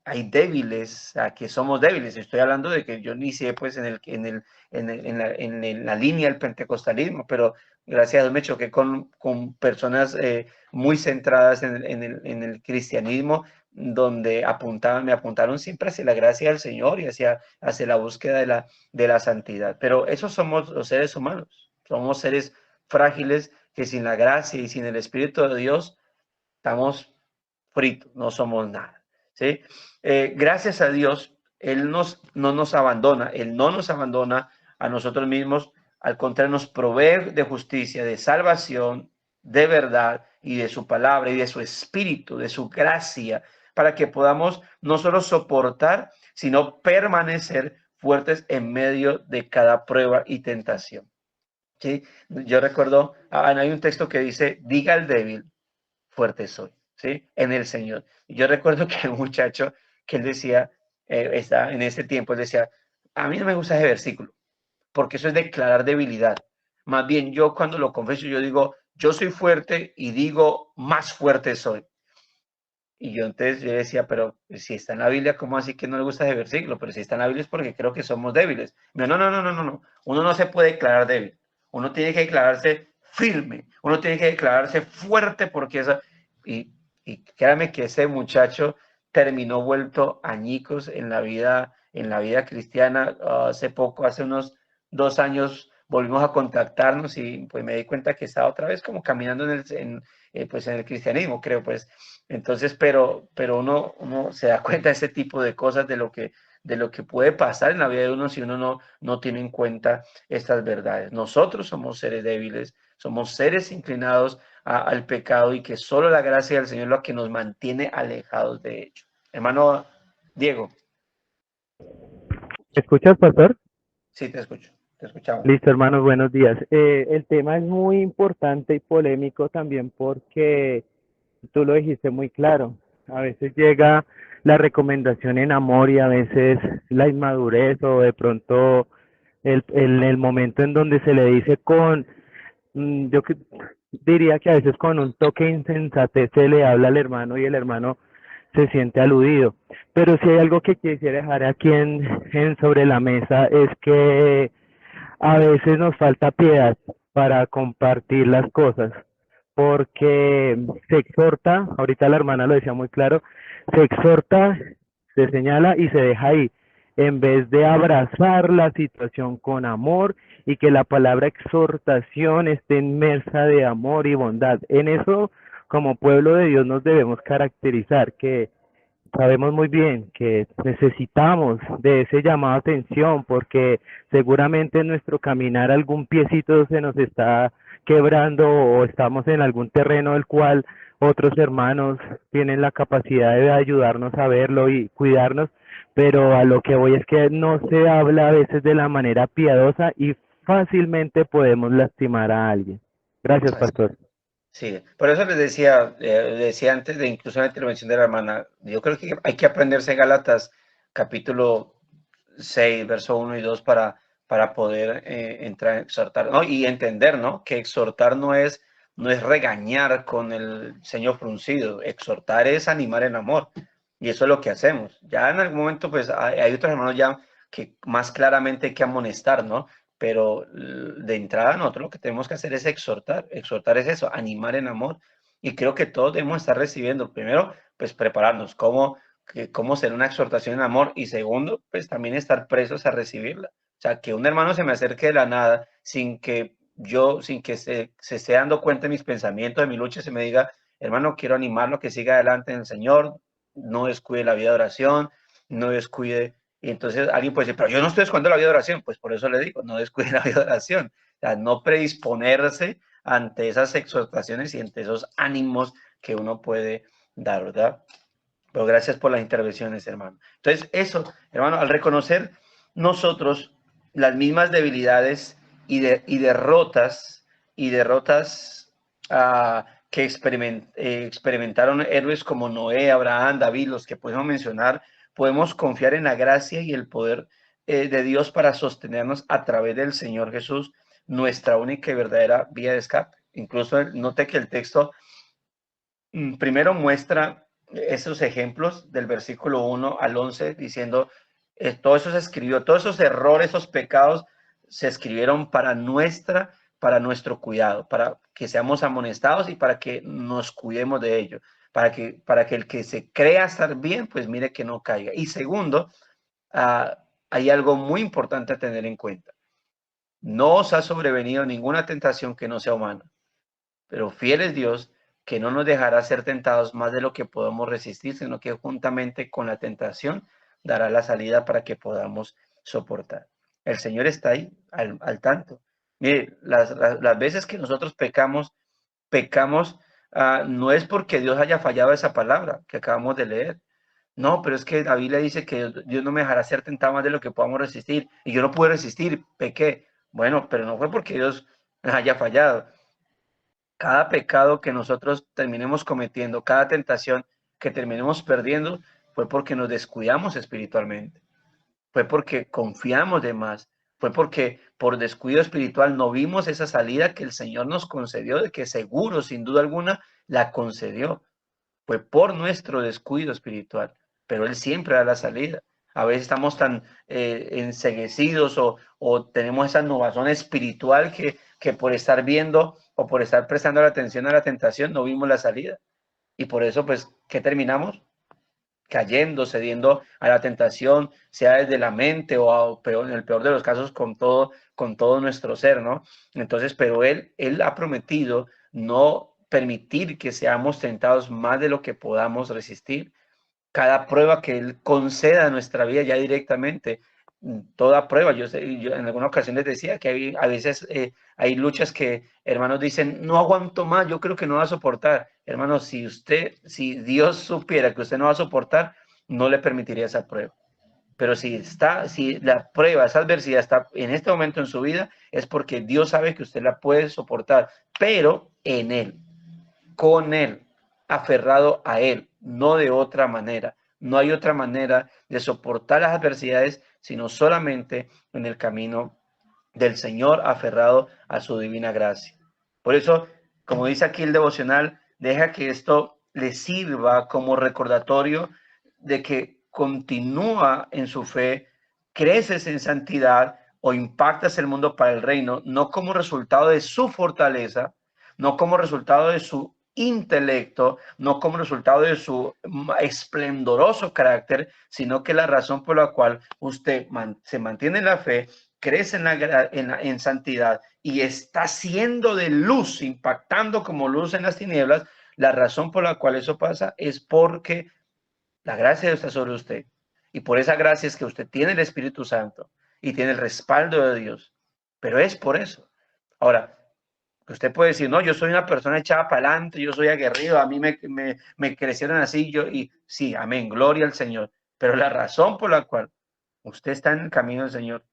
hay débiles, o sea, que somos débiles. Estoy hablando de que yo inicié pues en la línea del pentecostalismo, pero gracias a Dios me choqué con personas muy centradas en el cristianismo, donde me apuntaron siempre hacia la gracia del Señor y hacia la búsqueda de la santidad. Pero esos somos los seres humanos, somos seres frágiles que sin la gracia y sin el Espíritu de Dios estamos fritos, no somos nada, ¿sí? Gracias a Dios, Él no nos abandona, Él no nos abandona a nosotros mismos, al contrario, nos provee de justicia, de salvación, de verdad y de su palabra y de su espíritu, de su gracia, para que podamos no solo soportar, sino permanecer fuertes en medio de cada prueba y tentación. ¿Sí? Yo recuerdo, hay un texto que dice, diga al débil, fuerte soy, ¿sí? En el Señor. Y yo recuerdo que un muchacho que él decía, en ese tiempo, él decía, a mí no me gusta ese versículo, porque eso es declarar debilidad. Más bien, yo cuando lo confieso, yo digo, yo soy fuerte y digo, más fuerte soy. Y yo entonces yo decía, pero si está en la Biblia, ¿cómo así que no le gusta ese versículo? Pero si está en la Biblia es porque creo que somos débiles. No, no, no, no, no, no, no. Uno no se puede declarar débil. Uno tiene que declararse firme. Uno tiene que declararse fuerte porque esa... Y, y créame que ese muchacho terminó vuelto añicos en la vida cristiana. Hace poco, hace unos 2 años, volvimos a contactarnos y pues me di cuenta que estaba otra vez como caminando pues en el cristianismo, creo, pues. Entonces, pero uno se da cuenta de ese tipo de cosas, de lo que puede pasar en la vida de uno si uno no tiene en cuenta estas verdades. Nosotros somos seres débiles, somos seres inclinados al pecado y que solo la gracia del Señor es lo que nos mantiene alejados de ello. Hermano Diego, ¿Me escuchas, pastor? sí, te escucho, te escuchamos. Listo, hermanos, buenos días. El tema es muy importante y polémico también porque tú lo dijiste muy claro. A veces llega la recomendación en amor y a veces la inmadurez o de pronto el momento en donde se le dice diría que a veces con un toque de insensatez se le habla al hermano y el hermano se siente aludido. Pero si hay algo que quisiera dejar aquí sobre la mesa es que a veces nos falta piedad para compartir las cosas, porque se exhorta, ahorita la hermana lo decía muy claro, se exhorta, se señala y se deja ahí, en vez de abrazar la situación con amor y que la palabra exhortación esté inmersa de amor y bondad. En eso, como pueblo de Dios, nos debemos caracterizar, que sabemos muy bien que necesitamos de ese llamado a atención porque seguramente en nuestro caminar algún piecito se nos está quebrando o estamos en algún terreno del cual otros hermanos tienen la capacidad de ayudarnos a verlo y cuidarnos, pero a lo que voy es que no se habla a veces de la manera piadosa y fácilmente podemos lastimar a alguien. Gracias, pastor. Sí, por eso les decía antes de incluso la intervención de la hermana, yo creo que hay que aprenderse Gálatas capítulo 6, verso 1 y 2 para poder entrar a exhortar, ¿no? Y entender, ¿no? Que exhortar no es regañar con el ceño fruncido, exhortar es animar en amor. Y eso es lo que hacemos. Ya en algún momento, pues hay otros hermanos ya que más claramente hay que amonestar, ¿no? Pero de entrada nosotros lo que tenemos que hacer es exhortar. Exhortar es eso, animar en amor. Y creo que todos debemos estar recibiendo. Primero, pues prepararnos, cómo ser una exhortación en amor. Y segundo, pues también estar presos a recibirla. O sea, que un hermano se me acerque de la nada sin que se esté dando cuenta de mis pensamientos, de mi lucha, se me diga, hermano, quiero animarlo, que siga adelante en el Señor, no descuide la vida de oración, no descuide. Y entonces alguien puede decir, pero yo no estoy descuidando la vida de oración. Pues por eso le digo, no descuide la vida de oración. O sea, no predisponerse ante esas exhortaciones y ante esos ánimos que uno puede dar, ¿verdad? Pero gracias por las intervenciones, hermano. Entonces, eso, hermano, al reconocer nosotros las mismas debilidades y derrotas que experimentaron héroes como Noé, Abraham, David, los que podemos mencionar, podemos confiar en la gracia y el poder de Dios para sostenernos a través del Señor Jesús, nuestra única y verdadera vía de escape. Incluso note que el texto primero muestra esos ejemplos del versículo 1 al 11 diciendo, todo eso se escribió, todos esos errores, esos pecados se escribieron para nuestro cuidado, para que seamos amonestados y para que nos cuidemos de ello, para que el que se crea estar bien, pues mire que no caiga. Y segundo, hay algo muy importante a tener en cuenta. No os ha sobrevenido ninguna tentación que no sea humana, pero fiel es Dios, que no nos dejará ser tentados más de lo que podamos resistir, sino que juntamente con la tentación dará la salida para que podamos soportar. El Señor está ahí, al tanto. Mire, las veces que nosotros pecamos, no es porque Dios haya fallado esa palabra que acabamos de leer. No, pero es que la Biblia dice que Dios no me dejará ser tentado más de lo que podamos resistir. Y yo no pude resistir, pequé. Bueno, pero no fue porque Dios haya fallado. Cada pecado que nosotros terminemos cometiendo, cada tentación que terminemos perdiendo, fue porque nos descuidamos espiritualmente, fue porque confiamos de más, fue porque por descuido espiritual no vimos esa salida que el Señor nos concedió, de que seguro, sin duda alguna, la concedió. fue por nuestro descuido espiritual, pero Él siempre da la salida. A veces estamos tan enceguecidos o tenemos esa nubazón espiritual que por estar viendo o por estar prestando la atención a la tentación no vimos la salida. Y por eso, pues, ¿qué terminamos? Cayendo, cediendo a la tentación, sea desde la mente o peor, en el peor de los casos con todo nuestro ser, ¿no? Entonces, pero Él ha prometido no permitir que seamos tentados más de lo que podamos resistir. Cada prueba que Él conceda a nuestra vida ya directamente, toda prueba, yo en alguna ocasión les decía que a veces hay luchas que hermanos dicen, no aguanto más, yo creo que no va a soportar. Hermanos, si Dios supiera que usted no va a soportar, no le permitiría esa prueba. Pero si la prueba, esa adversidad está en este momento en su vida, es porque Dios sabe que usted la puede soportar, pero en Él, con Él, aferrado a Él, no de otra manera. No hay otra manera de soportar las adversidades, sino solamente en el camino del Señor, aferrado a su divina gracia. Por eso, como dice aquí el devocional, deja que esto le sirva como recordatorio de que continúa en su fe, creces en santidad o impactas el mundo para el reino, no como resultado de su fortaleza, no como resultado de su intelecto, no como resultado de su esplendoroso carácter, sino que la razón por la cual usted se mantiene en la fe, crece en santidad y está siendo de luz, impactando como luz en las tinieblas, la razón por la cual eso pasa es porque la gracia de Dios está sobre usted. Y por esa gracia es que usted tiene el Espíritu Santo y tiene el respaldo de Dios. Pero es por eso. Ahora, usted puede decir, no, yo soy una persona echada para adelante, yo soy aguerrido, a mí me crecieron así, y sí, amén, gloria al Señor. Pero la razón por la cual usted está en el camino del Señor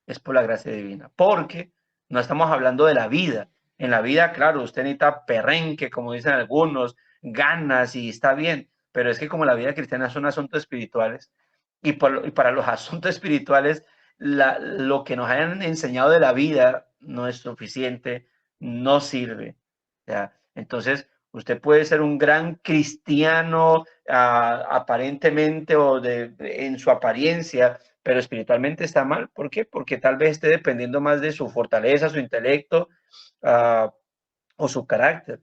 es por la gracia divina. Porque no estamos hablando de la vida. En la vida, claro, usted necesita perrenque, como dicen algunos, ganas y está bien. Pero es que como la vida cristiana son asuntos espirituales y para los asuntos espirituales, lo que nos hayan enseñado de la vida no es suficiente, no sirve. ¿Ya? Entonces, usted puede ser un gran cristiano aparentemente en su apariencia, pero espiritualmente está mal. ¿Por qué? Porque tal vez esté dependiendo más de su fortaleza, su intelecto o su carácter.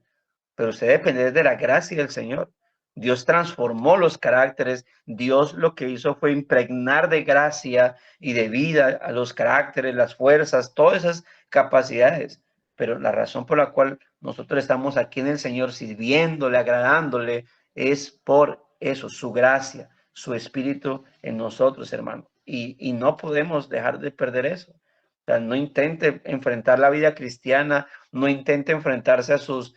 Pero usted depende de la gracia del Señor. Dios transformó los caracteres. Dios lo que hizo fue impregnar de gracia y de vida a los caracteres, las fuerzas, todas esas capacidades. Pero la razón por la cual nosotros estamos aquí en el Señor sirviéndole, agradándole, es por eso, su gracia, su espíritu en nosotros, hermano. Y no podemos dejar de perder eso. O sea, no intente enfrentar la vida cristiana, no intente enfrentarse a sus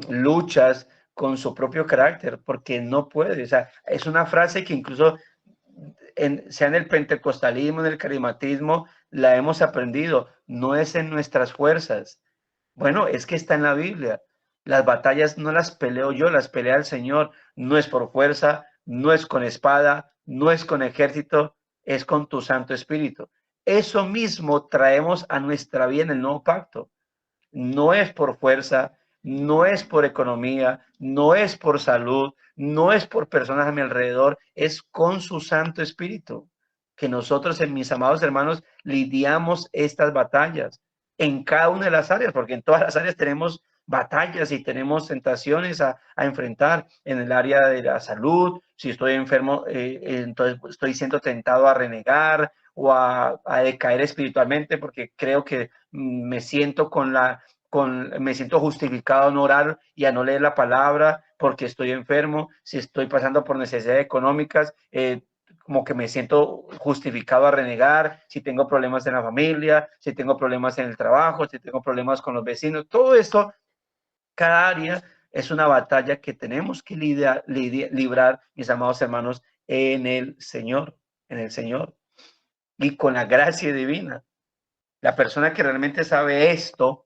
luchas con su propio carácter, porque no puede. O sea, es una frase que incluso sea en el pentecostalismo, en el carismatismo, la hemos aprendido. No es en nuestras fuerzas. Bueno, es que está en la Biblia. Las batallas no las peleo yo, las pelea el Señor. No es por fuerza, no es con espada, no es con ejército, es con tu Santo Espíritu. Eso mismo traemos a nuestra vida en el nuevo pacto. No es por fuerza, no es por economía, no es por salud, no es por personas a mi alrededor, es con su Santo Espíritu que nosotros, mis amados hermanos, lidiamos estas batallas en cada una de las áreas, porque en todas las áreas tenemos batallas y tenemos tentaciones a enfrentar. En el área de la salud, si estoy enfermo, entonces estoy siendo tentado a renegar o a decaer espiritualmente porque creo que me siento me siento justificado a no orar y a no leer la palabra porque estoy enfermo. Si estoy pasando por necesidades económicas, como que me siento justificado a renegar. Si tengo problemas en la familia, si tengo problemas en el trabajo, si tengo problemas con los vecinos, todo esto, cada área es una batalla que tenemos que librar, mis amados hermanos, en el Señor, y con la gracia divina. La persona que realmente sabe esto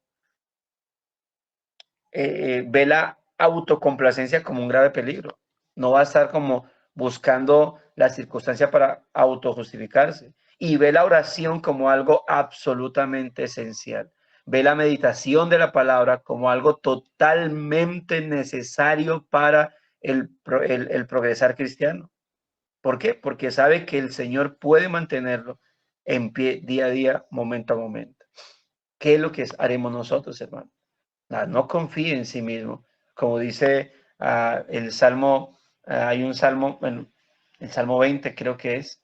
ve la autocomplacencia como un grave peligro. No va a estar como buscando la circunstancia para autojustificarse, y ve la oración como algo absolutamente esencial. ve la meditación de la palabra como algo totalmente necesario para el progresar cristiano. ¿Por qué? Porque sabe que el Señor puede mantenerlo en pie día a día, momento a momento. ¿Qué es lo que haremos nosotros, hermano? No confíe en sí mismo. Como dice el Salmo, hay un Salmo, bueno, el Salmo 20 creo que es,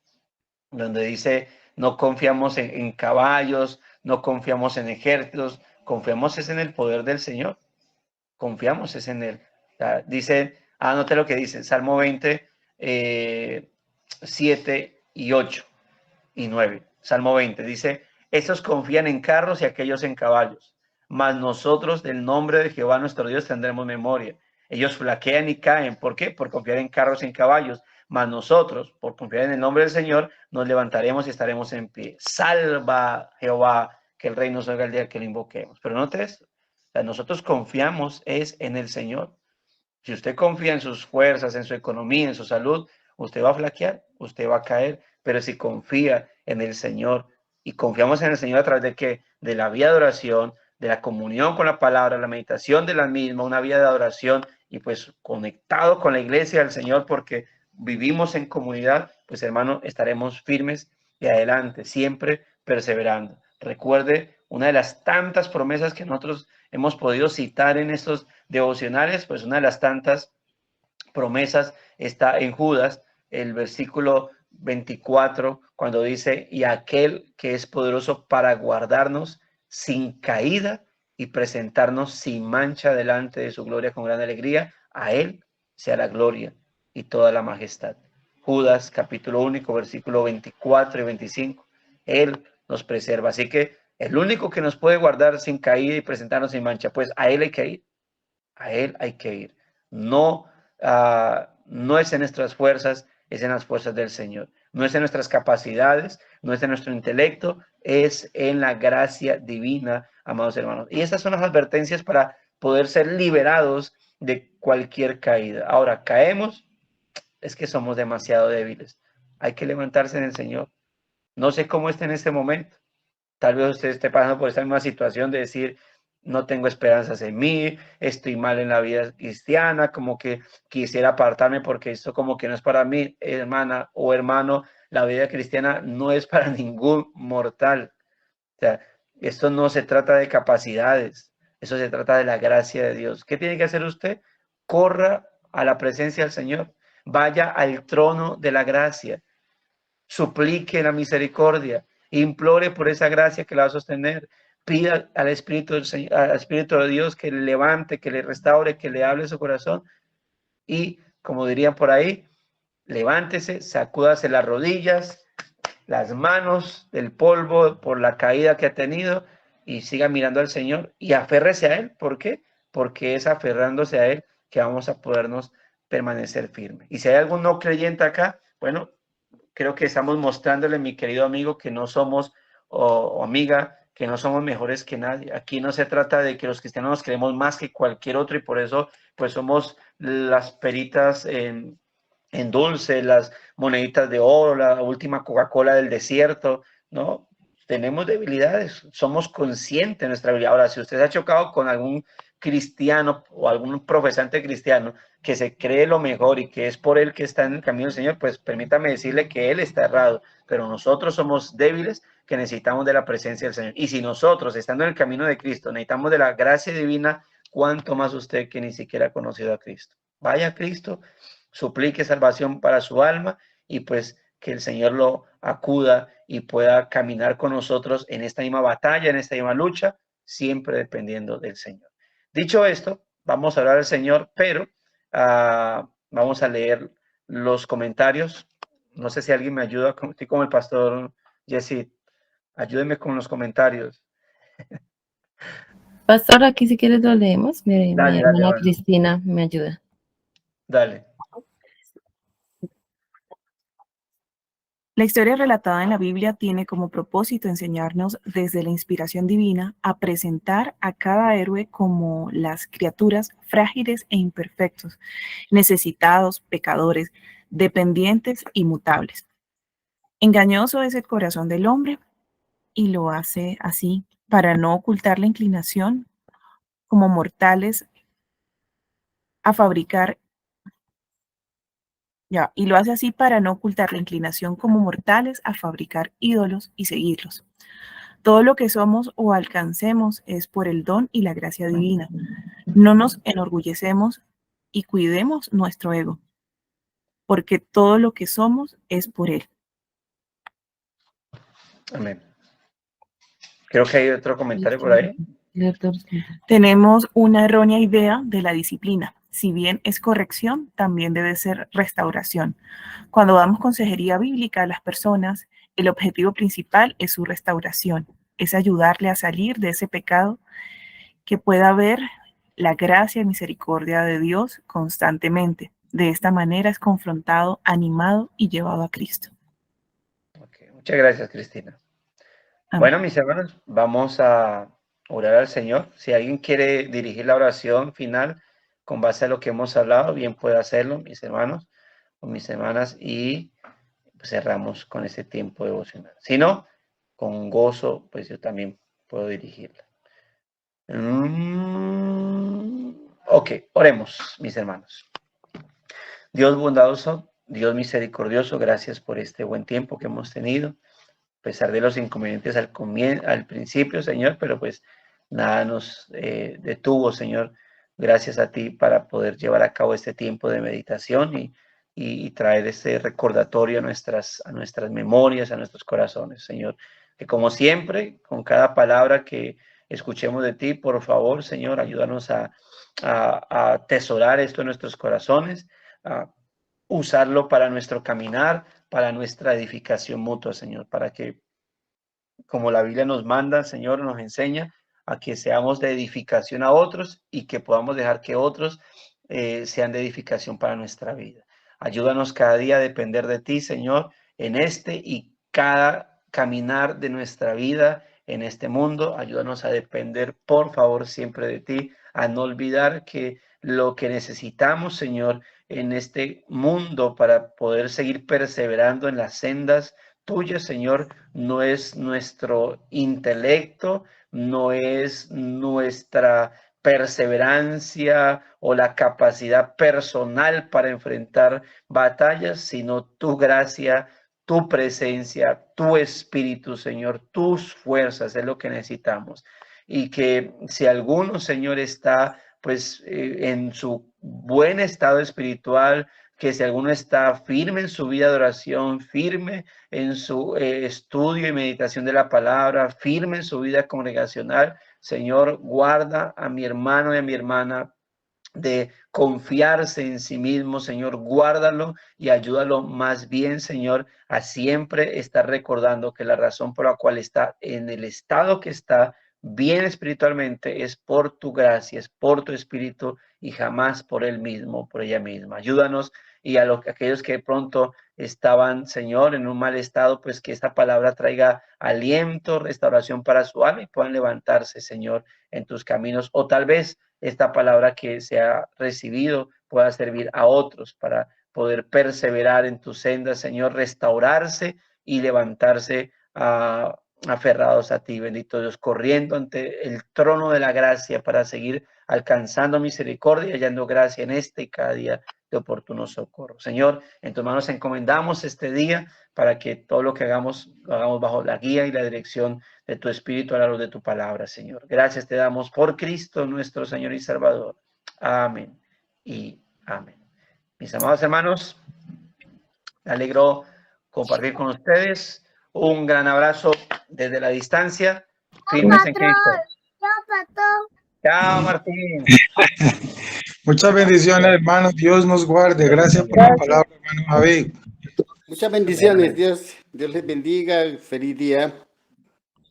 donde dice, no confiamos en caballos, no confiamos en ejércitos, confiamos es en el poder del Señor, confiamos es en Él. Dice, anote lo que dice, Salmo 20, 7 y 8 y 9. Salmo 20 dice, estos confían en carros y aquellos en caballos, mas nosotros del nombre de Jehová nuestro Dios tendremos memoria. Ellos flaquean y caen. ¿Por qué? Por confiar en carros y en caballos. Mas nosotros, por confiar en el nombre del Señor, nos levantaremos y estaremos en pie. Salva Jehová, que el rey nos oiga el día que lo invoquemos. Pero note esto, nosotros confiamos es en el Señor. Si usted confía en sus fuerzas, en su economía, en su salud, usted va a flaquear, usted va a caer. Pero si confía en el Señor, y confiamos en el Señor a través de qué? De la vida de oración, de la comunión con la palabra, la meditación de la misma, una vida de adoración, y pues conectado con la iglesia del Señor, porque vivimos en comunidad, pues hermano, estaremos firmes y adelante, siempre perseverando. Recuerde, una de las tantas promesas que nosotros hemos podido citar en estos devocionales, pues una de las tantas promesas está en Judas, el versículo 24, cuando dice, y aquel que es poderoso para guardarnos sin caída y presentarnos sin mancha delante de su gloria con gran alegría, a él sea la gloria y toda la majestad. Judas, capítulo único, versículo 24 y 25. Él nos preserva. Así que el único que nos puede guardar sin caída y presentarnos sin mancha, pues a él hay que ir. A él hay que ir. No, no es en nuestras fuerzas, es en las fuerzas del Señor. No es en nuestras capacidades, no es en nuestro intelecto, es en la gracia divina, amados hermanos. Y estas son las advertencias para poder ser liberados de cualquier caída. Ahora, caemos, es que somos demasiado débiles. Hay que levantarse en el Señor. No sé cómo está en este momento. Tal vez usted esté pasando por esta misma situación de decir, no tengo esperanzas en mí, estoy mal en la vida cristiana, como que quisiera apartarme porque esto como que no es para mí, hermana o hermano, la vida cristiana no es para ningún mortal. O sea, esto no se trata de capacidades, eso se trata de la gracia de Dios. ¿Qué tiene que hacer usted? Corra a la presencia del Señor, vaya al trono de la gracia, suplique la misericordia, implore por esa gracia que la va a sostener, pida al Espíritu del Señor, al Espíritu de Dios que le levante, que le restaure, que le hable su corazón y, como dirían por ahí, levántese, sacúdase las rodillas, las manos del polvo por la caída que ha tenido y siga mirando al Señor y aférrese a Él. ¿Por qué? Porque es aferrándose a Él que vamos a podernos permanecer firmes. Y si hay algún no creyente acá, bueno, creo que estamos mostrándole, mi querido amigo, que no somos, o amiga, que no somos mejores que nadie. Aquí no se trata de que los cristianos nos creemos más que cualquier otro y por eso pues somos las peritas en dulce, las moneditas de oro, la última Coca-Cola del desierto, ¿no? Tenemos debilidades, somos conscientes de nuestra debilidad. Ahora, si usted se ha chocado con algún cristiano o algún profesante cristiano que se cree lo mejor y que es por él que está en el camino del Señor, pues permítame decirle que él está errado, pero nosotros somos débiles que necesitamos de la presencia del Señor. Y si nosotros, estando en el camino de Cristo, necesitamos de la gracia divina, ¿cuánto más usted que ni siquiera ha conocido a Cristo? Vaya a Cristo, suplique salvación para su alma y pues que el Señor lo acuda y pueda caminar con nosotros en esta misma batalla, en esta misma lucha, siempre dependiendo del Señor. Dicho esto, vamos a orar al Señor, pero vamos a leer los comentarios. No sé si alguien me ayuda, estoy como el pastor Jesse, ayúdeme con los comentarios. Pastor, aquí si quieres lo leemos. Mi hermana Dale. Cristina me ayuda. Dale. La historia relatada en la Biblia tiene como propósito enseñarnos desde la inspiración divina a presentar a cada héroe como las criaturas frágiles e imperfectos, necesitados, pecadores, dependientes y mutables. Engañoso es el corazón del hombre y lo hace así para no ocultar la inclinación como mortales a fabricar, y lo hace así para no ocultar la inclinación como mortales a fabricar ídolos y seguirlos. Todo lo que somos o alcancemos es por el don y la gracia divina. No nos enorgullecemos y cuidemos nuestro ego, porque todo lo que somos es por Él. Amén. Creo que hay otro comentario por ahí. Tenemos una errónea idea de la disciplina. Si bien es corrección, también debe ser restauración. Cuando damos consejería bíblica a las personas, el objetivo principal es su restauración, es ayudarle a salir de ese pecado, que pueda ver la gracia y misericordia de Dios constantemente. De esta manera es confrontado, animado y llevado a Cristo. Okay. Muchas gracias, Cristina. Amén. Bueno, mis hermanos, vamos a orar al Señor. Si alguien quiere dirigir la oración final con base a lo que hemos hablado, bien puede hacerlo, mis hermanos o mis hermanas, y pues cerramos con este tiempo devocional. Si no, con gozo, pues yo también puedo dirigirla. Ok, oremos, mis hermanos. Dios bondadoso, Dios misericordioso, gracias por este buen tiempo que hemos tenido, a pesar de los inconvenientes al principio, Señor, pero pues nada nos detuvo, Señor, gracias a ti para poder llevar a cabo este tiempo de meditación y traer este recordatorio a nuestras memorias, a nuestros corazones, Señor, que como siempre, con cada palabra que escuchemos de ti, por favor, Señor, ayúdanos a atesorar esto en nuestros corazones, a usarlo para nuestro caminar, para nuestra edificación mutua, Señor, para que, como la Biblia nos manda, Señor, nos enseña a que seamos de edificación a otros y que podamos dejar que otros sean de edificación para nuestra vida. Ayúdanos cada día a depender de ti, Señor, en este y cada caminar de nuestra vida en este mundo. Ayúdanos a depender, por favor, siempre de ti, a no olvidar que lo que necesitamos, Señor, en este mundo para poder seguir perseverando en las sendas tuyas, Señor, no es nuestro intelecto, no es nuestra perseverancia o la capacidad personal para enfrentar batallas, sino tu gracia, tu presencia, tu espíritu, Señor, tus fuerzas es lo que necesitamos. Y que si alguno, Señor, está pues en su buen estado espiritual, que si alguno está firme en su vida de oración, firme en su estudio y meditación de la palabra, firme en su vida congregacional, Señor, guarda a mi hermano y a mi hermana de confiarse en sí mismo, Señor, guárdalo y ayúdalo más bien, Señor, a siempre estar recordando que la razón por la cual está en el estado que está bien espiritualmente es por tu gracia, es por tu espíritu y jamás por él mismo, por ella misma. Ayúdanos y a aquellos que de pronto estaban, Señor, en un mal estado, pues que esta palabra traiga aliento, restauración para su alma y puedan levantarse, Señor, en tus caminos. O tal vez esta palabra que se ha recibido pueda servir a otros para poder perseverar en tus sendas, Señor, restaurarse y levantarse aferrados a ti, bendito Dios, corriendo ante el trono de la gracia para seguir alcanzando misericordia y hallando gracia en este y cada día de oportuno socorro. Señor, en tus manos encomendamos este día para que todo lo que hagamos, lo hagamos bajo la guía y la dirección de tu espíritu a la luz de tu palabra, Señor. Gracias te damos por Cristo, nuestro Señor y Salvador. Amén y amén. Mis amados hermanos, me alegro compartir con ustedes. Un gran abrazo desde la distancia. Firmes en Cristo. Chao, Martín. Muchas bendiciones, hermanos. Dios nos guarde. Gracias por la palabra, hermano David. Muchas bendiciones. Dios les bendiga. Feliz día.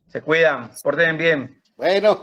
Se cuidan. Porten bien. Bueno.